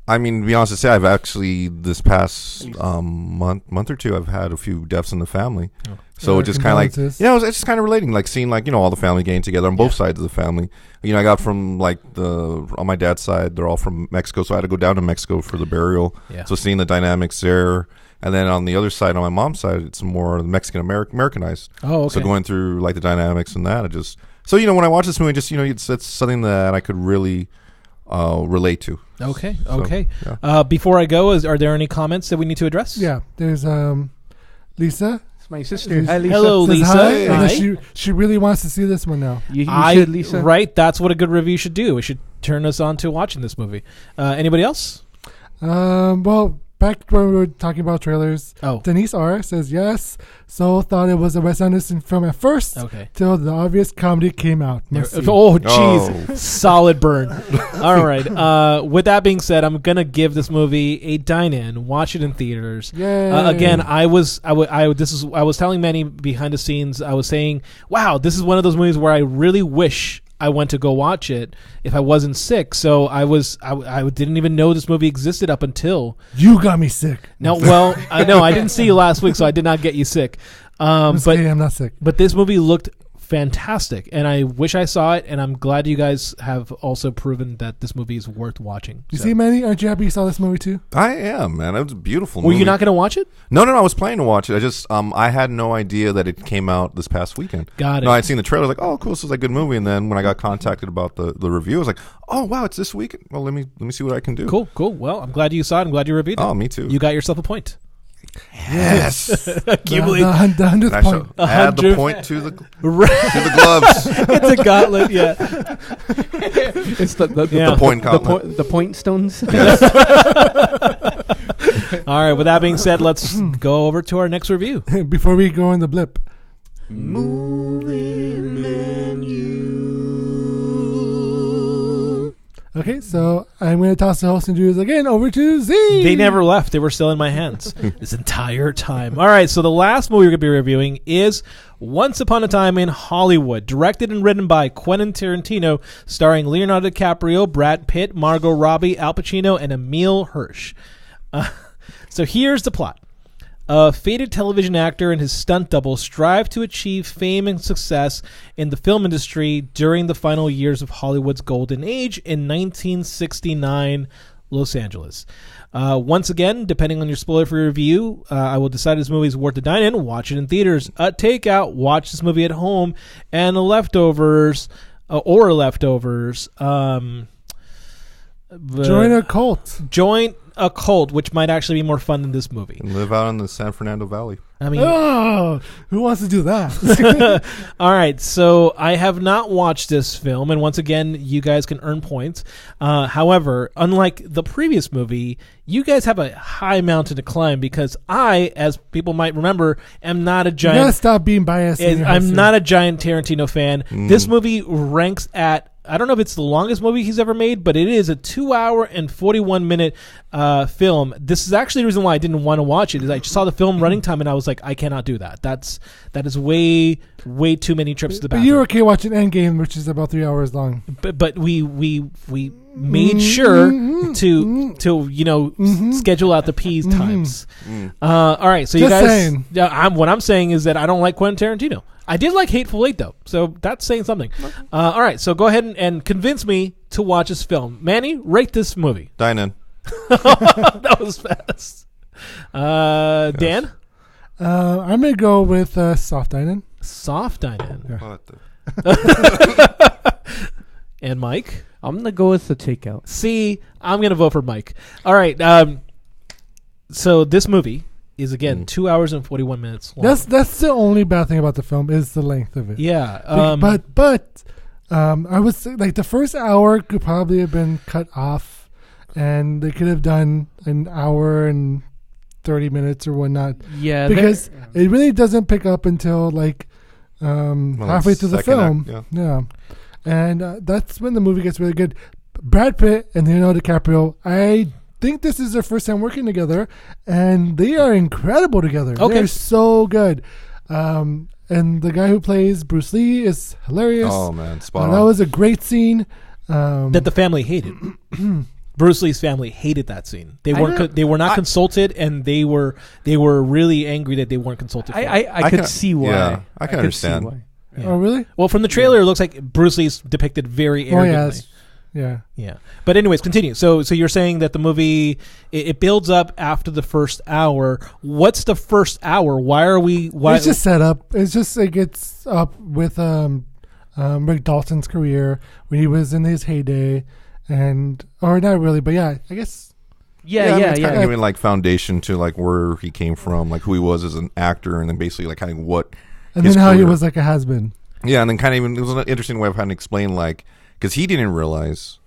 I mean, to be honest, to say, I've actually this past month or two, I've had a few deaths in the family. Oh. So it just kind of like, it's just kind of relating, like seeing like, all the family getting together on both sides of the family. I got from like on my dad's side, they're all from Mexico. So I had to go down to Mexico for the burial. Yeah. So seeing the dynamics there. And then on the other side, on my mom's side, it's more Mexican Americanized. Oh, okay. So going through like the dynamics and that, so when I watch this movie, just, it's something that I could really relate to. Okay. So, yeah. Before I go, are there any comments that we need to address? Yeah, there's Lisa. It's my sister. Hi, Lisa. Hello, Lisa. Hi. Hi. She really wants to see this one now. You should, Lisa. Right, that's what a good review should do. It should turn us on to watching this movie. Anybody else? Well, back when we were talking about trailers, Oh. Denise R says yes. So thought it was a Wes Anderson film at first. Okay. Till the obvious comedy came out. Must see. Oh, jeez. Solid burn. All right. With that being said, I'm going to give this movie a dine-in. Watch it in theaters. Yay. Again, I was telling Manny behind the scenes, I was saying, wow, this is one of those movies where I really wish I went to go watch it if I wasn't sick. So I didn't even know this movie existed up until You got me sick. no. Well, I know I didn't see you last week, so I did not get you sick. I'm not sick. But this movie looked fantastic, and I wish I saw it. And I'm glad you guys have also proven that this movie is worth watching. You see, Manny, aren't you happy you saw this movie too? I am, man. It was a beautiful Were movie. you not going to watch it? No. I was planning to watch it. I just, I had no idea that it came out this past weekend. Got it. No, I'd seen the trailer. I was like, oh, cool, this is a good movie. And then when I got contacted about the review, I was like, oh, wow, it's this week. Well, let me see what I can do. Cool. Well, I'm glad you saw it. I'm glad you reviewed it. Oh, me too. You got yourself a point. Yes. Can you believe? The 100th I point. shall add the 100. point to the gloves. It's a gauntlet, yeah. It's the The point gauntlet. the point stones. All right, with that being said, let's go over to our next review. Before we go in the blip. Movie menu. Okay, so I'm going to toss the host and duties again over to Z. They never left. They were still in my hands this entire time. All right, so the last movie we're going to be reviewing is Once Upon a Time in Hollywood, directed and written by Quentin Tarantino, starring Leonardo DiCaprio, Brad Pitt, Margot Robbie, Al Pacino, and Emile Hirsch. So here's the plot. A faded television actor and his stunt double strive to achieve fame and success in the film industry during the final years of Hollywood's golden age in 1969 Los Angeles. Once again, depending on your spoiler for your review, I will decide this movie is worth the dine-in, watch it in theaters. A takeout, watch this movie at home, and leftovers. Join a cult. Join a cult, which might actually be more fun than this movie. And live out in the San Fernando Valley. I mean, Oh, who wants to do that? all right, so I have not watched this film, and once again, you guys can earn points. However, unlike the previous movie, you guys have a high mountain to climb because I, as people might remember, am not a You gotta giant. stop being biased. in your I'm hosting. not a giant Tarantino fan. This movie ranks at, I don't know if it's the longest movie he's ever made, but it is a 2-hour and 41-minute film. This is actually the reason why I didn't want to watch it. Is I just saw the film running time and I was like, I cannot do that. That is way too many trips to the But bathroom. you're okay watching Endgame, which is about 3 hours long. But we made sure to schedule out the P's times. All right, so you Just guys. saying. Yeah, what I'm saying is that I don't like Quentin Tarantino. I did like Hateful Eight though, so that's saying something. All right, so go ahead and convince me to watch this film. Manny, rate this movie. Dine in. That was fast. Dan, I'm gonna go with soft dining. soft dine-in, What the? and Mike. I'm gonna go with the takeout. See, I'm gonna vote for Mike. All right, so this movie is again 2 hours and 41 minutes long. That's the only bad thing about the film is the length of it. Yeah, But I would say like the first hour could probably have been cut off, and they could have done an hour and 30 minutes or whatnot. Yeah, Because it really doesn't pick up until like halfway the through the second film. act, Yeah. And that's when the movie gets really good. Brad Pitt and Leonardo DiCaprio, I think this is their first time working together, and they are incredible together. Okay. They're so good. And the guy who plays Bruce Lee is hilarious. Oh man, spot That on. was a great scene. that the family hated. Bruce Lee's family hated that scene. They were not consulted, and they were really angry that they weren't consulted. I could can- see why. yeah, I can could see understand. why. Yeah. Oh, really? Well, from the trailer, it looks like Bruce Lee's depicted very Oh, arrogantly. yes. Yeah. Yeah. But anyways, continue. So you're saying that the movie it builds up after the first hour. What's the first hour? Why? It's just set up. It's just it gets up with Rick Dalton's career when he was in his heyday, or not really, but yeah, I guess. Yeah, I mean, yeah, it's yeah. kind of giving like foundation to like where he came from, like who he was as an actor, and then basically like kind of what. And his then how he career- was like a has-been. Yeah, and then kind of even it was an interesting way of having to explain like because he didn't realize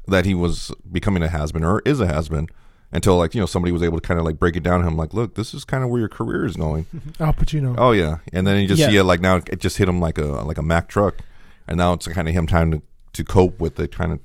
that he was becoming a has-been or is a has-been until like somebody was able to kind of like break it down to him, like, look, this is kind of where your career is going. Al Pacino. Oh yeah, and then you just see it like now it just hit him like a Mack truck, and now it's kind of him trying to cope with it, kind of.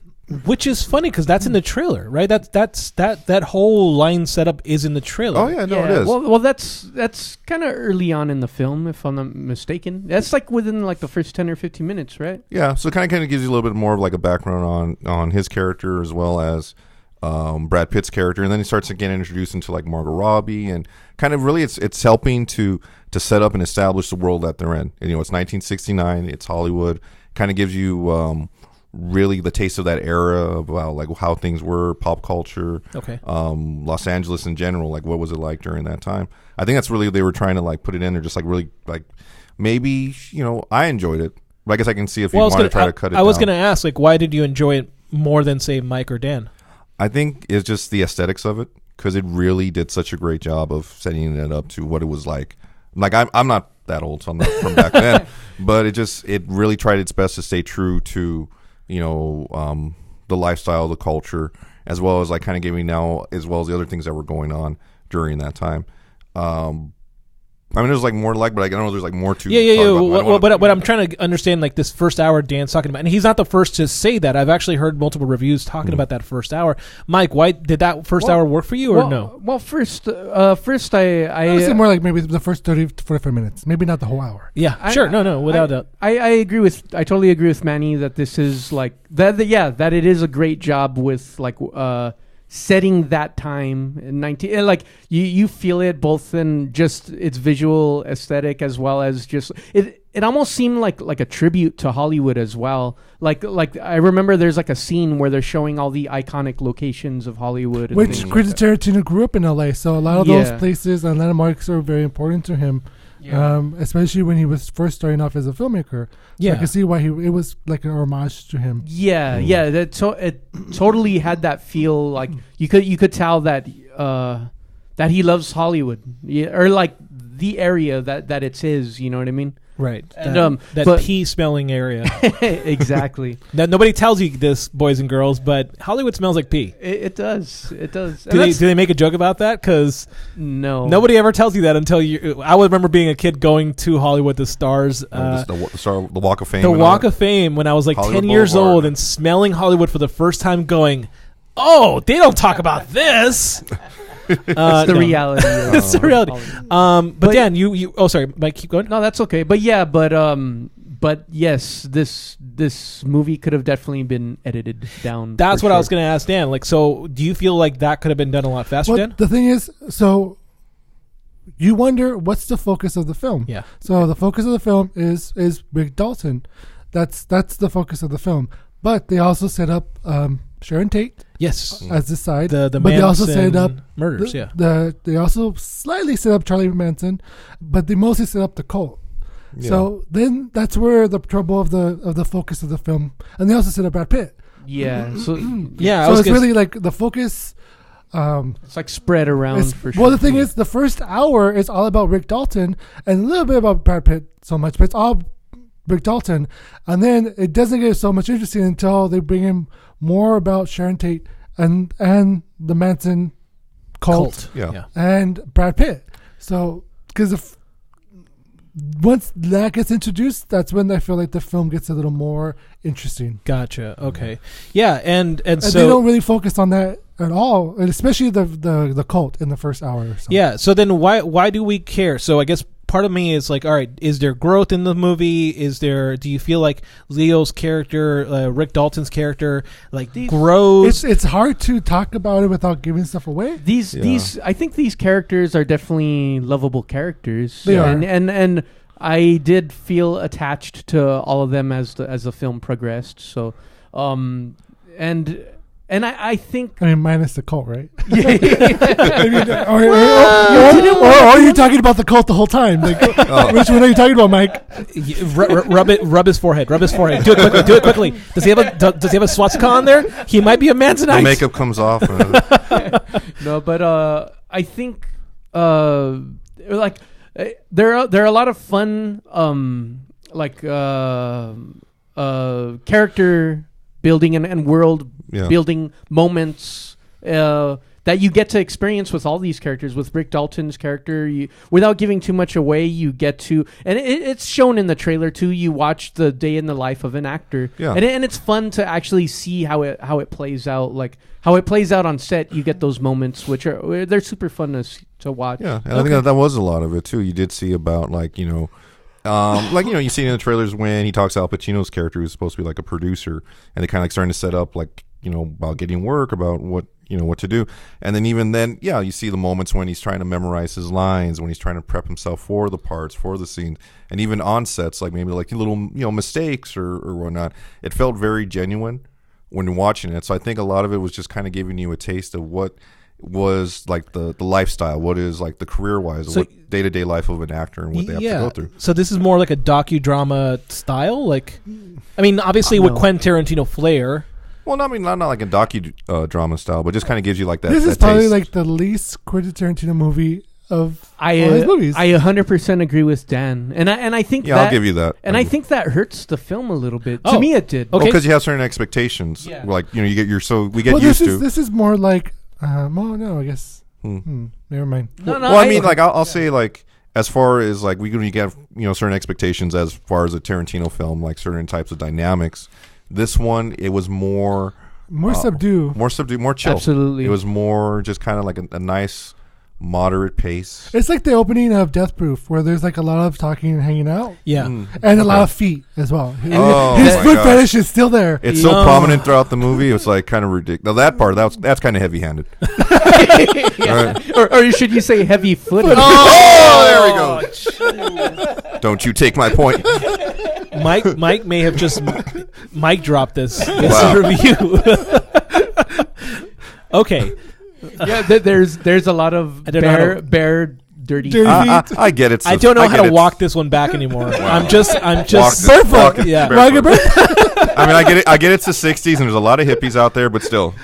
Which is funny because that's in the trailer, right? That whole line setup is in the trailer. Oh yeah, no, it is. Well, that's kind of early on in the film, if I'm not mistaken. That's like within like the first 10 or 15 minutes, right? Yeah, so it kind of gives you a little bit more of like a background on his character as well as Brad Pitt's character, and then he starts again introducing to like Margot Robbie, and kind of really it's helping to set up and establish the world that they're in. And, it's 1969, it's Hollywood, kind of gives you really the taste of that era about like how things were, pop culture, Los Angeles in general, like what was it like during that time. I think that's really they were trying to like put it in there, just like really like maybe I enjoyed it, but I guess I can see if you want to try to cut it I was down. going to ask, like, why did you enjoy it more than say Mike or Dan? I think it's just the aesthetics of it, because it really did such a great job of setting it up to what it was like. Like I'm not that old, so I'm not from back then, but it really tried its best to stay true to the lifestyle, the culture, as well as like kind of giving now, as well as the other things that were going on during that time. I mean, there's like more like, but I don't know. There's like more to. Yeah. But I'm trying to understand like this first hour Dan's talking about, and he's not the first to say that. I've actually heard multiple reviews talking about that first hour. Mike, why did that first hour work for you, or no? Well, first I would say more like maybe the first 30 to 45 minutes, maybe not the whole hour. Yeah, sure. No, without doubt. I totally agree with Manny that this is like that it is a great job with like setting that time in 19 like you feel it both in just its visual aesthetic as well as just it almost seemed like a tribute to Hollywood as well. Like I remember there's like a scene where they're showing all the iconic locations of Hollywood, and which Quentin Tarantino grew up in LA, so a lot of those places and landmarks are very important to him. Especially when he was first starting off as a filmmaker. So I can see why it was like an homage to him. It totally had that feel. Like you could tell that that he loves Hollywood, or like the area that it's his. You know what I mean? Right. And, that pea smelling area. Exactly. That nobody tells you this, boys and girls, but Hollywood smells like pee. It does. It does. Do they make a joke about that? Because nobody ever tells you that until you. I would remember being a kid going to Hollywood, the Stars, the Walk of Fame. The Walk of Fame when I was like Hollywood 10 years Boulevard. old and smelling Hollywood for the first time, going, "Oh, they don't talk about this." It's the reality. It's the reality. But Dan, you. Oh, sorry, Mike. Keep going. No, that's okay. But yes, this movie could have definitely been edited down. That's what I was going to ask Dan. Like, so do you feel like that could have been done a lot faster, Dan? The thing is, so you wonder what's the focus of the film. Yeah. So the focus of the film is Rick Dalton. That's the focus of the film. But they also set up Sharon Tate. Yes. As the side. The but they also set up murders. They also slightly set up Charlie Manson, but they mostly set up the cult. Yeah. So then that's where the trouble of the focus of the film, and they also set up Brad Pitt. Yeah. So it's really like the focus. It's like spread around for sure. Well, the thing is, the first hour is all about Rick Dalton and a little bit about Brad Pitt so much, but it's all Rick Dalton, and then it doesn't get so much interesting until they bring in more about Sharon Tate and the Manson cult. And Brad Pitt. So because once that gets introduced, that's when I feel like the film gets a little more interesting. Gotcha. Okay. Yeah, and so they don't really focus on that at all, and especially the cult in the first hour or so. Yeah. So then why do we care? So I guess part of me is like, all right, is there growth in the movie? Do you feel like Leo's character, Rick Dalton's character, like grows? It's hard to talk about it without giving stuff away. These I think these characters are definitely lovable characters. They are. And I did feel attached to all of them as the film progressed. So and I think... I mean, minus the cult, right? Yeah. Or are you talking about the cult the whole time? Like, which one are you talking about, Mike? Rub his forehead. Rub his forehead. Do it quickly. Does he have a swastika on there? He might be a Manzonite. The makeup comes off. No, but I think like there are a lot of fun character building and world building moments that you get to experience with all these characters. With Rick Dalton's character, without giving too much away, you get to, and it's shown in the trailer too. You watch the day in the life of an actor, and it's fun to actually see how it plays out, like how it plays out on set. You get those moments which they're super fun to watch. Yeah, and I think that was a lot of it too. You did see about you see in the trailers when he talks to Al Pacino's character, who's supposed to be like a producer, and they kind of starting to set up about getting work, about what to do. And then even then, you see the moments when he's trying to memorize his lines, when he's trying to prep himself for the parts, for the scene, and even on sets, maybe little mistakes or whatnot. It felt very genuine when watching it. So I think a lot of it was just kind of giving you a taste of what was the lifestyle, what is the career-wise, what day-to-day life of an actor and what they have to go through. So this is more like a docudrama style? Obviously with Quentin Tarantino flair. Well, not like a docudrama style, but just kind of gives you that. This is probably the least Quentin Tarantino movie of all his movies. I 100% agree with Dan, and I think I'll give you that. And I think that hurts the film a little bit. To me, it did. Okay, because you have certain expectations. Yeah. You get used to. This is more like. No, I guess. Never mind. No. Well, I'll say as far as you get certain expectations as far as a Tarantino film, certain types of dynamics. This one, it was more subdued, more chill. Absolutely, it was more just kind of a nice, moderate pace. It's like the opening of Death Proof, where there's a lot of talking and hanging out. Yeah, and a lot of feet as well. Oh, his foot fetish is still there. It's so prominent throughout the movie. It was kind of ridiculous. Now that part, that's kind of heavy-handed. Right. or should you say heavy-footed? Oh, there we go. Don't you take my point. Mike may have just mic dropped this review. Okay. Yeah, there's a lot of bare dirty feet. I get it. I don't know how to walk this one back anymore. Wow. I'm just barefoot. Yeah. I get it's the 60s and there's a lot of hippies out there, but still.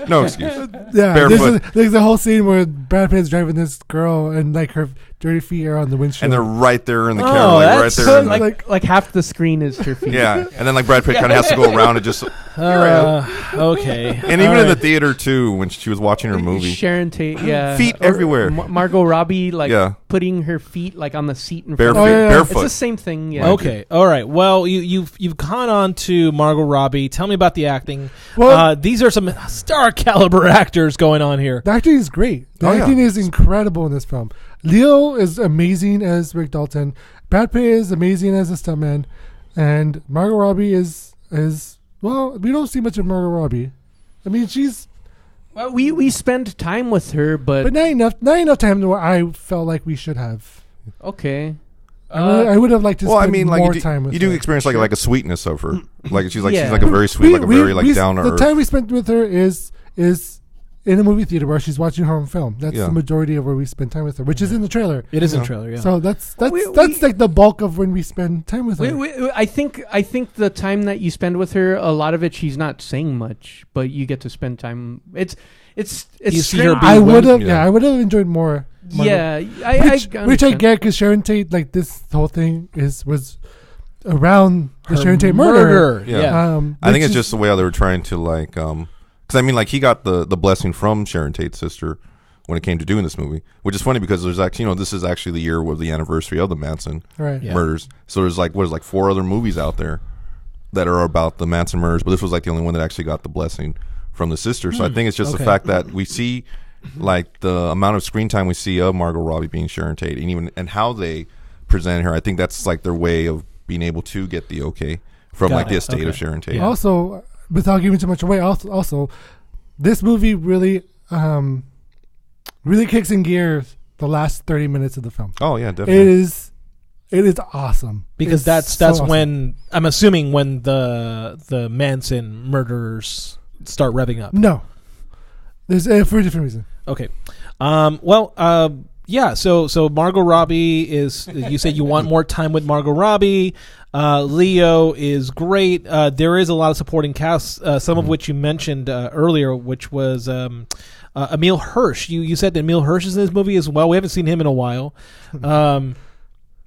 No excuse. Yeah, barefoot. There's a whole scene where Brad Pitt's driving this girl and her dirty feet are on the windshield, and they're right there in the camera, right there. Like half the screen is her feet. Yeah, and then Brad Pitt kind of has to go around and just. Okay. And even in the theater too, when she was watching her movie, Sharon Tate, feet everywhere. Margot Robbie, putting her feet on the seat in front. Barefoot. It's the same thing. Yeah. Okay. All right. Well, you've gone on to Margot Robbie. Tell me about the acting. Well, these are some star caliber actors going on here. The acting is great. The acting is incredible in this film. Leo is amazing as Rick Dalton. Brad Pitt is amazing as a stuntman, and Margot Robbie is well. We don't see much of Margot Robbie. She's. Well, we spend time with her, but not enough time where I felt like we should have. Okay. I would have liked to spend more time with her. You do experience like a sweetness of her. She's a very sweet, very down to earth. The time we spent with her is in a movie theater where she's watching her own film. That's the majority of where we spend time with her, which is in the trailer. It is in the trailer, yeah. So that's the bulk of when we spend time with her. I think the time that you spend with her, a lot of it she's not saying much, but you get to spend time. It's you see her I would have enjoyed more. Yeah, which I get because Sharon Tate, this whole thing was around the Sharon Tate murder. Yeah, I think it's just the way how they were trying to because he got the blessing from Sharon Tate's sister when it came to doing this movie, which is funny because there's actually this is actually the year of the anniversary of the Manson murders. So there's 4 other movies out there that are about the Manson murders, but this was the only one that actually got the blessing from the sister. So I think it's just the fact that we see the amount of screen time we see of Margot Robbie being Sharon Tate, and how they present her. I think that's their way of being able to get the okay from the estate of Sharon Tate. Yeah. Also, without giving too much away, also this movie really kicks in gear the last 30 minutes of the film. Oh yeah, definitely. It is awesome because that's awesome. When I'm assuming when the Manson murders start revving up. No, there's for a different reason. Okay, yeah. So Margot Robbie is. You said you want more time with Margot Robbie. Leo is great. There is a lot of supporting cast, some of which you mentioned earlier, which was Emil Hirsch. You said that Emil Hirsch is in this movie as well. We haven't seen him in a while.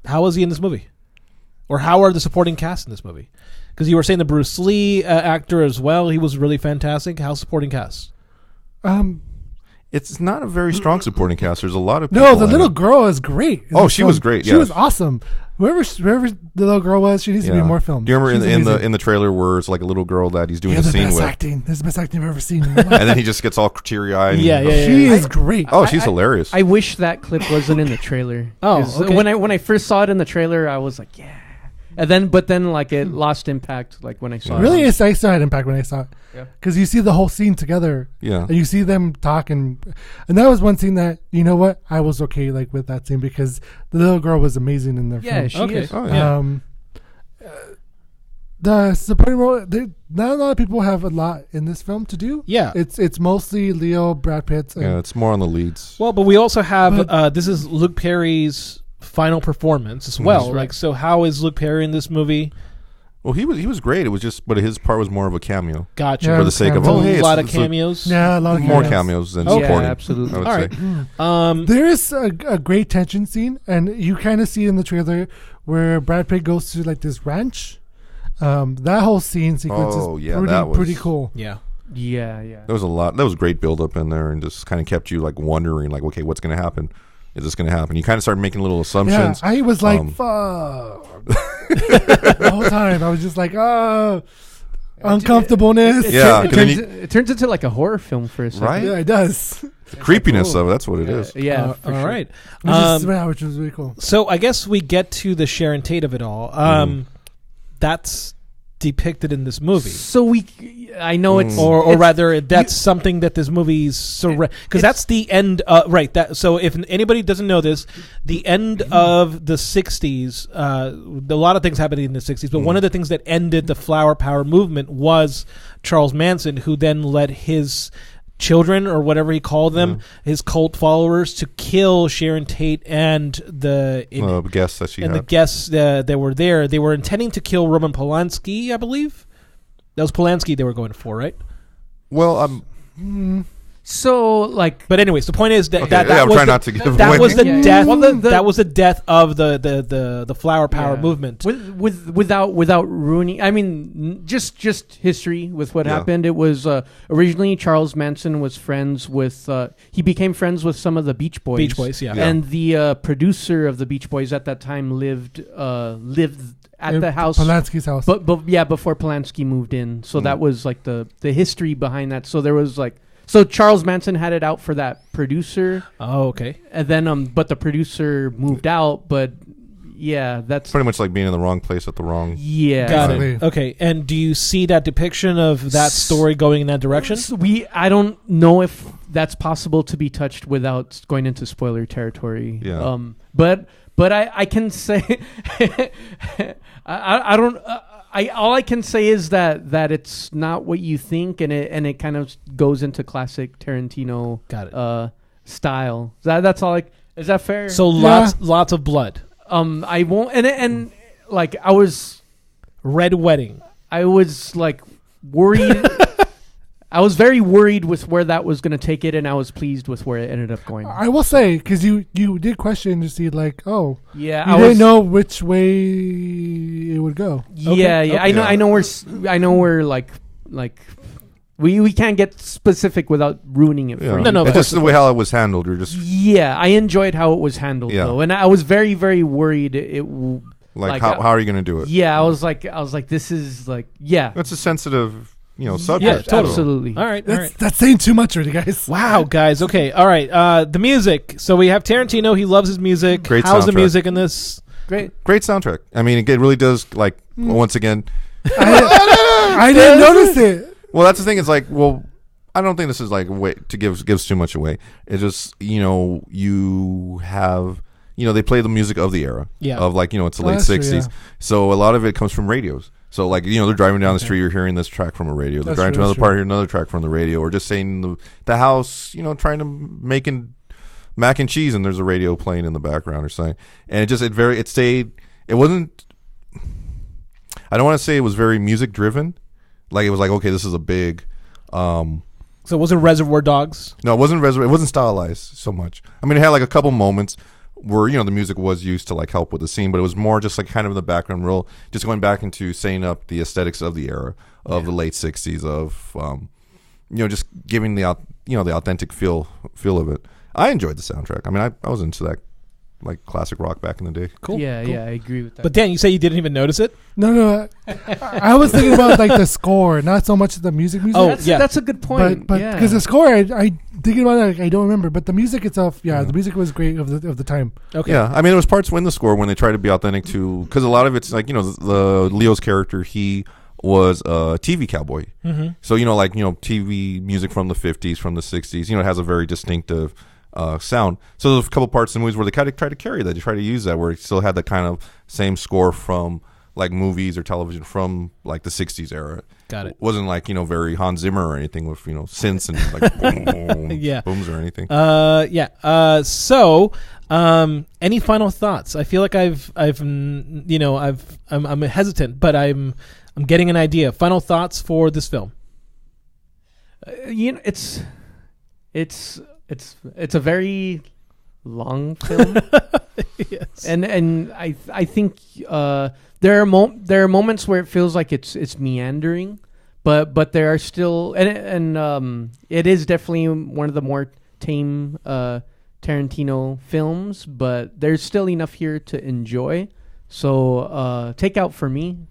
How is he in this movie? Or how are the supporting cast in this movie? Because you were saying the Bruce Lee actor as well. He was really fantastic. How's supporting cast? It's not a very strong supporting cast. There's a lot of people. No, the little girl is great. Oh, she was great. She was awesome. Whoever the little girl was, she needs to be in more films. Do you remember in the trailer where it's like a little girl that he's doing a scene with? This is the best acting I've ever seen in my life. And then he just gets all teary eyed. Yeah. She is great. Oh, she's hilarious. I wish that clip wasn't in the trailer. Okay. When I first saw it in the trailer, I was like, yeah. And then like it lost impact like when I saw it. Really, I still had impact when I saw it. Because you see the whole scene together. Yeah. And you see them talk, and that was one scene that, you know what, I was okay like with that scene because the little girl was amazing in their film. She is. Oh, yeah. The supporting role, not a lot of people have a lot in this film to do. Yeah. It's mostly Leo, Brad Pitt. Yeah, it's more on the leads. Well, but we also have this is Luke Perry's final performance as well. Right. Like, so how is Luke Perry in this movie? Well, he was great. It was just, but his part was more of a cameo. Gotcha. Yeah, For the sake of a lot of cameos. Yeah, a lot of more cameos. cameos than Okay. supporting. Yeah, absolutely. I would All right. say. There is a great tension scene, and you kind of see in the trailer where Brad Pitt goes to like this ranch. That whole scene sequence is pretty cool. Yeah. Yeah. There was a lot. There was great build up in there, and just kind of kept you like wondering, like, okay, what's going to happen? Is this going to happen? You kind of started making little assumptions. Yeah, I was like, fuck. The whole time, I was just like, uncomfortableness. It turns into like a horror film for a second. Right? Yeah, it does. The creepiness of it, that's what it is. Yeah. All right. Which was really cool. So I guess we get to the Sharon Tate of it all. That's depicted in this movie. So I know it's or rather that's something that this movie's because that's the end right, that so if anybody doesn't know this, the end of the 60s, a lot of things happened in the 60s, but one of the things that ended the flower power movement was Charles Manson, who then led his children, or whatever he called them, his cult followers, to kill Sharon Tate and the guests that she and had. the guests that were there. They were intending to kill Roman Polanski, I believe. That was Polanski they were going for, right? Well, so like, but anyways, the point is that okay, that was not to give that away. was the death. Well, that was the death of the flower power movement. Without ruining, I mean, just history with what happened. It was originally Charles Manson was friends with. He became friends with some of the Beach Boys. Beach Boys, yeah. And the producer of the Beach Boys at that time lived at the house, Polanski's house. But before Polanski moved in, so that was like the history behind that. So there was like. So Charles Manson had it out for that producer. Oh, okay. And then, but the producer moved out. But yeah, that's pretty much like being in the wrong place at the wrong. Yeah, got it. Okay, and do you see that depiction of that story going in that direction? I don't know if that's possible to be touched without going into spoiler territory. Yeah. But I can say I don't. All I can say is that it's not what you think, and it kind of goes into classic Tarantino style. That's all. Is that fair? So lots of blood. I won't. And like I was Red Wedding. I was like worried. I was very worried with where that was going to take it, and I was pleased with where it ended up going. I will say, because you did question to see like, you I didn't know which way it would go. Yeah, yeah. Okay. I know we're like we can't get specific without ruining it. For you. No. It's just the way how it was handled. You're just I enjoyed how it was handled though, and I was very very worried how are you going to do it? Yeah, I was like this is like It's a sensitive. Subject. Yeah, totally. Absolutely. All right. That's saying too much already, guys. Wow, guys. Okay. All right. The music. So we have Tarantino. He loves his music. Great How's the soundtrack. music in this? Great soundtrack. I mean, it really does. Like once again, I didn't notice it. Well, that's the thing. It's like, well, I don't think this is like a way to gives too much away. It's just you have they play the music of the era of like it's the late that's true, 60s. yeah. So a lot of it comes from radios. So like they're driving down the street, you're hearing this track from a radio. They're driving to another part, hearing another track from the radio, or just saying the house, trying to making mac and cheese, and there's a radio playing in the background or something. And it stayed. It wasn't. I don't want to say it was very music driven. Like it was like, okay, this is a big. So it wasn't Reservoir Dogs. No, it wasn't It wasn't stylized so much. I mean, it had like a couple moments where the music was used to like help with the scene, but it was more just like kind of in the background role, just going back into setting up the aesthetics of the era of the late 60s of just giving the the authentic feel of it. I enjoyed the soundtrack. I mean, I was into that, like classic rock back in the day. Cool. Yeah, cool. yeah, I agree with that. But Dan, you say you didn't even notice it? No. I was thinking about like the score, not so much the music. Oh, that's a good point. But because the score, I thinking about it, I don't remember. But the music itself, the music was great of the time. Okay. Yeah, I mean, it was parts when the score when they try to be authentic to, because a lot of it's like the Leo's character, he was a TV cowboy. Mm-hmm. So TV music from the 50s, from the 60s, it has a very distinctive sound. So there's a couple parts in movies where they kind of try to carry that, they try to use that, where it still had that kind of same score from like movies or television from like the 60s era. Got it. It wasn't like synths or Zimmer or anything with synths and like boom, booms or anything. So any final thoughts? I feel like I'm hesitant, but I'm getting an idea. Final thoughts for this film? It's a very long film. Yes. And I think there are moments where it feels like it's meandering, but there are still and it is definitely one of the more tame Tarantino films, but there's still enough here to enjoy. So take out for me.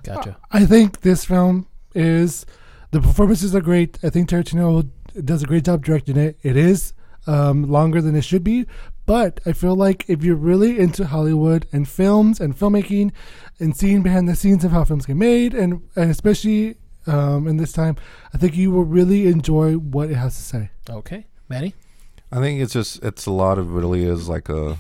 Gotcha. I think this film the performances are great. I think Tarantino does a great job directing it. It is longer than it should be, but I feel like if you're really into Hollywood and films and filmmaking and seeing behind the scenes of how films get made, and especially in this time, I think you will really enjoy what it has to say. Okay. Manny? I think it's a lot of it really is like I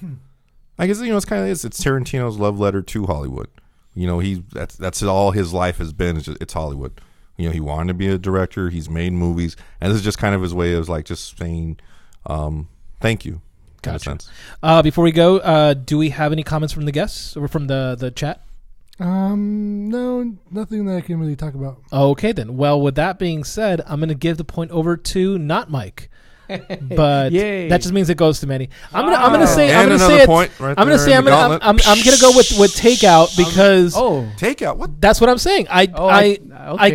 guess it's kind of it's Tarantino's love letter to Hollywood. That's all his life has been. It's Hollywood. He wanted to be a director. He's made movies, and this is just kind of his way of like just saying thank you. Gotcha. Before we go, do we have any comments from the guests or from the chat? No, nothing that I can really talk about. Okay, then. Well, with that being said, I'm going to give the point over to not Mike. But that just means it goes to Manny. I'm gonna say I'm gonna say I'm gonna go with takeout because takeout. What? That's what I'm saying. I'm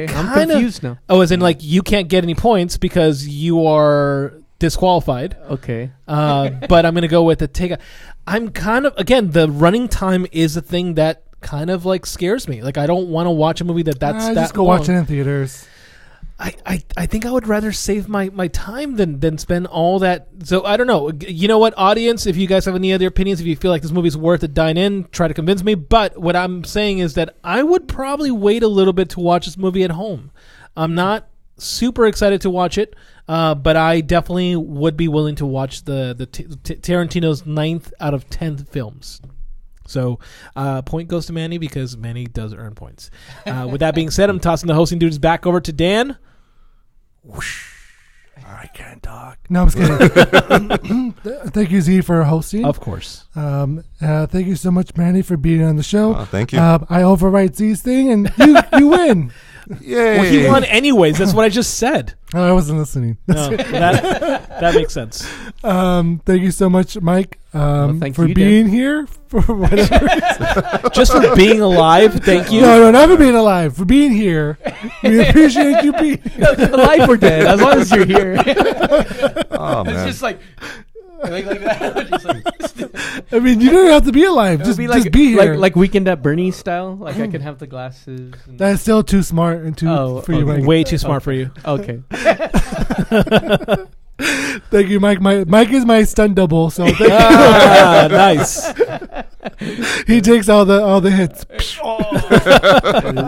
confused now. As in like you can't get any points because you are disqualified. Okay. But I'm gonna go with the takeout. I'm kind of the running time is a thing that kind of like scares me. Like I don't want to watch a movie that's that just go long. watch it in theaters. I think I would rather save my time than spend all that. So I don't know. You know what, audience? If you guys have any other opinions, if you feel like this movie's worth a dine in, try to convince me. But what I'm saying is that I would probably wait a little bit to watch this movie at home. I'm not super excited to watch it, but I definitely would be willing to watch the Tarantino's 9th out of 10 films. So, point goes to Manny because Manny does earn points. With that being said, I'm tossing the hosting duties back over to Dan. Whoosh. I can't talk. No, I'm just kidding. Thank you, Z, for hosting. Of course. Thank you so much, Manny, for being on the show. Thank you. I overwrite Z's thing, and you win. Yay. Well, he won anyways. That's what I just said. Oh, I wasn't listening. No, that makes sense. Thank you so much, Mike, for being here. For whatever. Just for being alive. Thank you. No, not for being alive. For being here. We appreciate you being alive or dead, as long as you're here. Oh man, it's just like that. Just like, I mean, you don't have to be alive. Just be here. Like Weekend at Bernie's style. Like I can have the glasses. That's still too smart and too for you, Mike. Way too smart for you. Okay. Thank you, Mike. Mike is my stunt double. So thank you. Nice. He takes all the hits.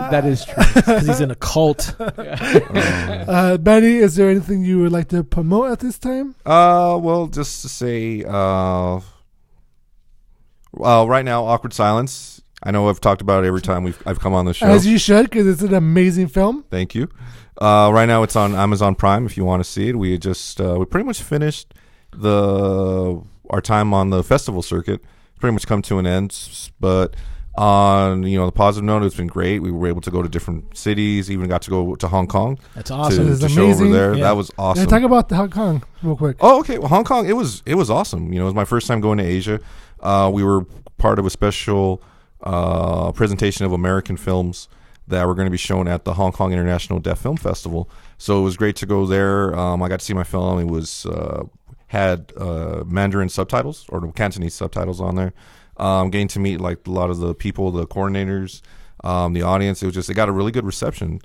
That is true. Because he's in a cult. Benny, is there anything you would like to promote at this time? Well, just to say, right now, Awkward Silence. I know I've talked about it every time I've come on the show. As you should, because it's an amazing film. Thank you. Right now, it's on Amazon Prime. If you want to see it, we pretty much finished our time on the festival circuit. Pretty much come to an end, but on the positive note, it's been great. We were able to go to different cities, even got to go to Hong Kong. That's awesome. To show over there. Yeah. That was awesome. Yeah, talk about the Hong Kong real quick. Oh, okay. Well, Hong Kong, it was awesome. It was my first time going to Asia. We were part of a special presentation of American films that were going to be shown at the Hong Kong International Deaf Film Festival. So it was great to go there. I got to see my film. It was had Mandarin subtitles or Cantonese subtitles on there. Getting to meet like a lot of the people, the coordinators, the audience. It got a really good reception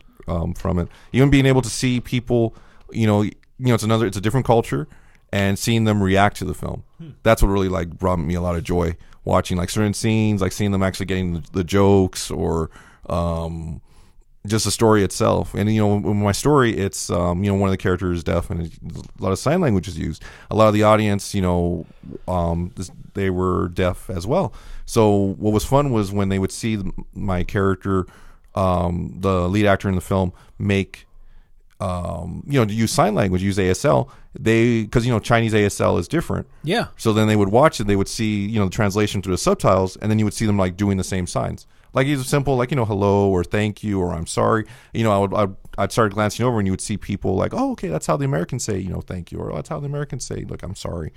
from it. Even being able to see people, it's a different culture, and seeing them react to the film. That's what really like brought me a lot of joy watching like certain scenes, like seeing them actually getting the jokes or just the story itself. And in my story, it's one of the characters is deaf, and a lot of sign language is used. A lot of the audience, they were deaf as well. So what was fun was when they would see my character, the lead actor in the film, make to use sign language, use ASL. Because Chinese ASL is different. Yeah. So then they would watch it. They would see the translation through the subtitles, and then you would see them like doing the same signs. Like it's simple, like hello or thank you or I'm sorry. I'd start glancing over, and you would see people like, oh, okay, that's how the Americans say thank you, or that's how the Americans say like I'm sorry,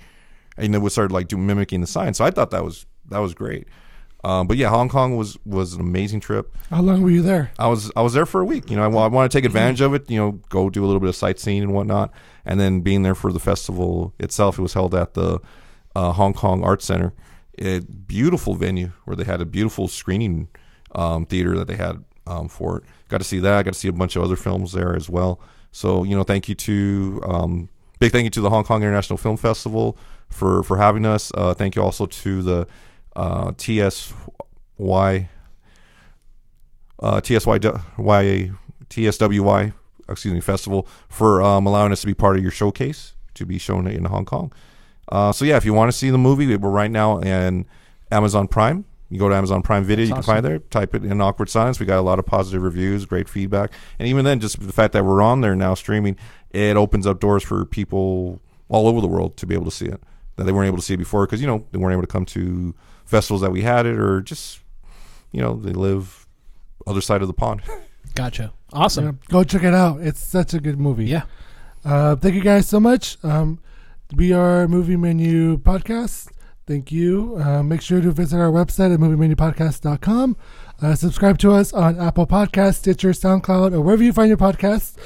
and they would start like mimicking the signs. So I thought that was great. But yeah, Hong Kong was an amazing trip. How long were you there? I was there for a week. I want to take advantage of it. Go do a little bit of sightseeing and whatnot, and then being there for the festival itself. It was held at the Hong Kong Arts Center, a beautiful venue where they had a beautiful screening theater that they had for it. Got to see that. Got to see a bunch of other films there as well. So thank you to big thank you to the Hong Kong International Film Festival for having us. Thank you also to the TSWY, festival for allowing us to be part of your showcase to be shown in Hong Kong. So yeah, if you want to see the movie, we're right now in Amazon Prime. You go to Amazon Prime Video, you can find there, type it in Awkward Silence. We got a lot of positive reviews, great feedback. And even then, just the fact that we're on there now streaming, it opens up doors for people all over the world to be able to see it that they weren't able to see it before because, they weren't able to come to festivals that we had it, or just, they live other side of the pond. Gotcha. Awesome. Yeah, go check it out. It's such a good movie. Yeah. Thank you guys so much. We are Movie Menu Podcast. Thank you. Make sure to visit our website at moviemenupodcast.com. Subscribe to us on Apple Podcasts, Stitcher, SoundCloud, or wherever you find your podcasts.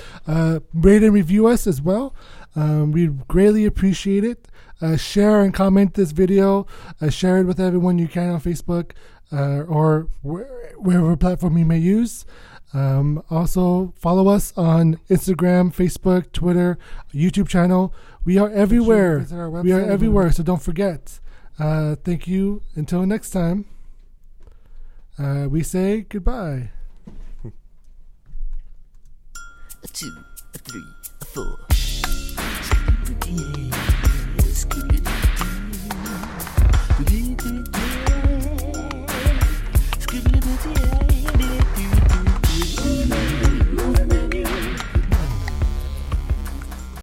Rate and review us as well. We greatly appreciate it. Share and comment this video. Share it with everyone you can on Facebook or wherever platform you may use. Also, follow us on Instagram, Facebook, Twitter, YouTube channel. We are everywhere. We are everywhere, so don't forget. Thank you. Until next time, we say goodbye. 2, 3, 4.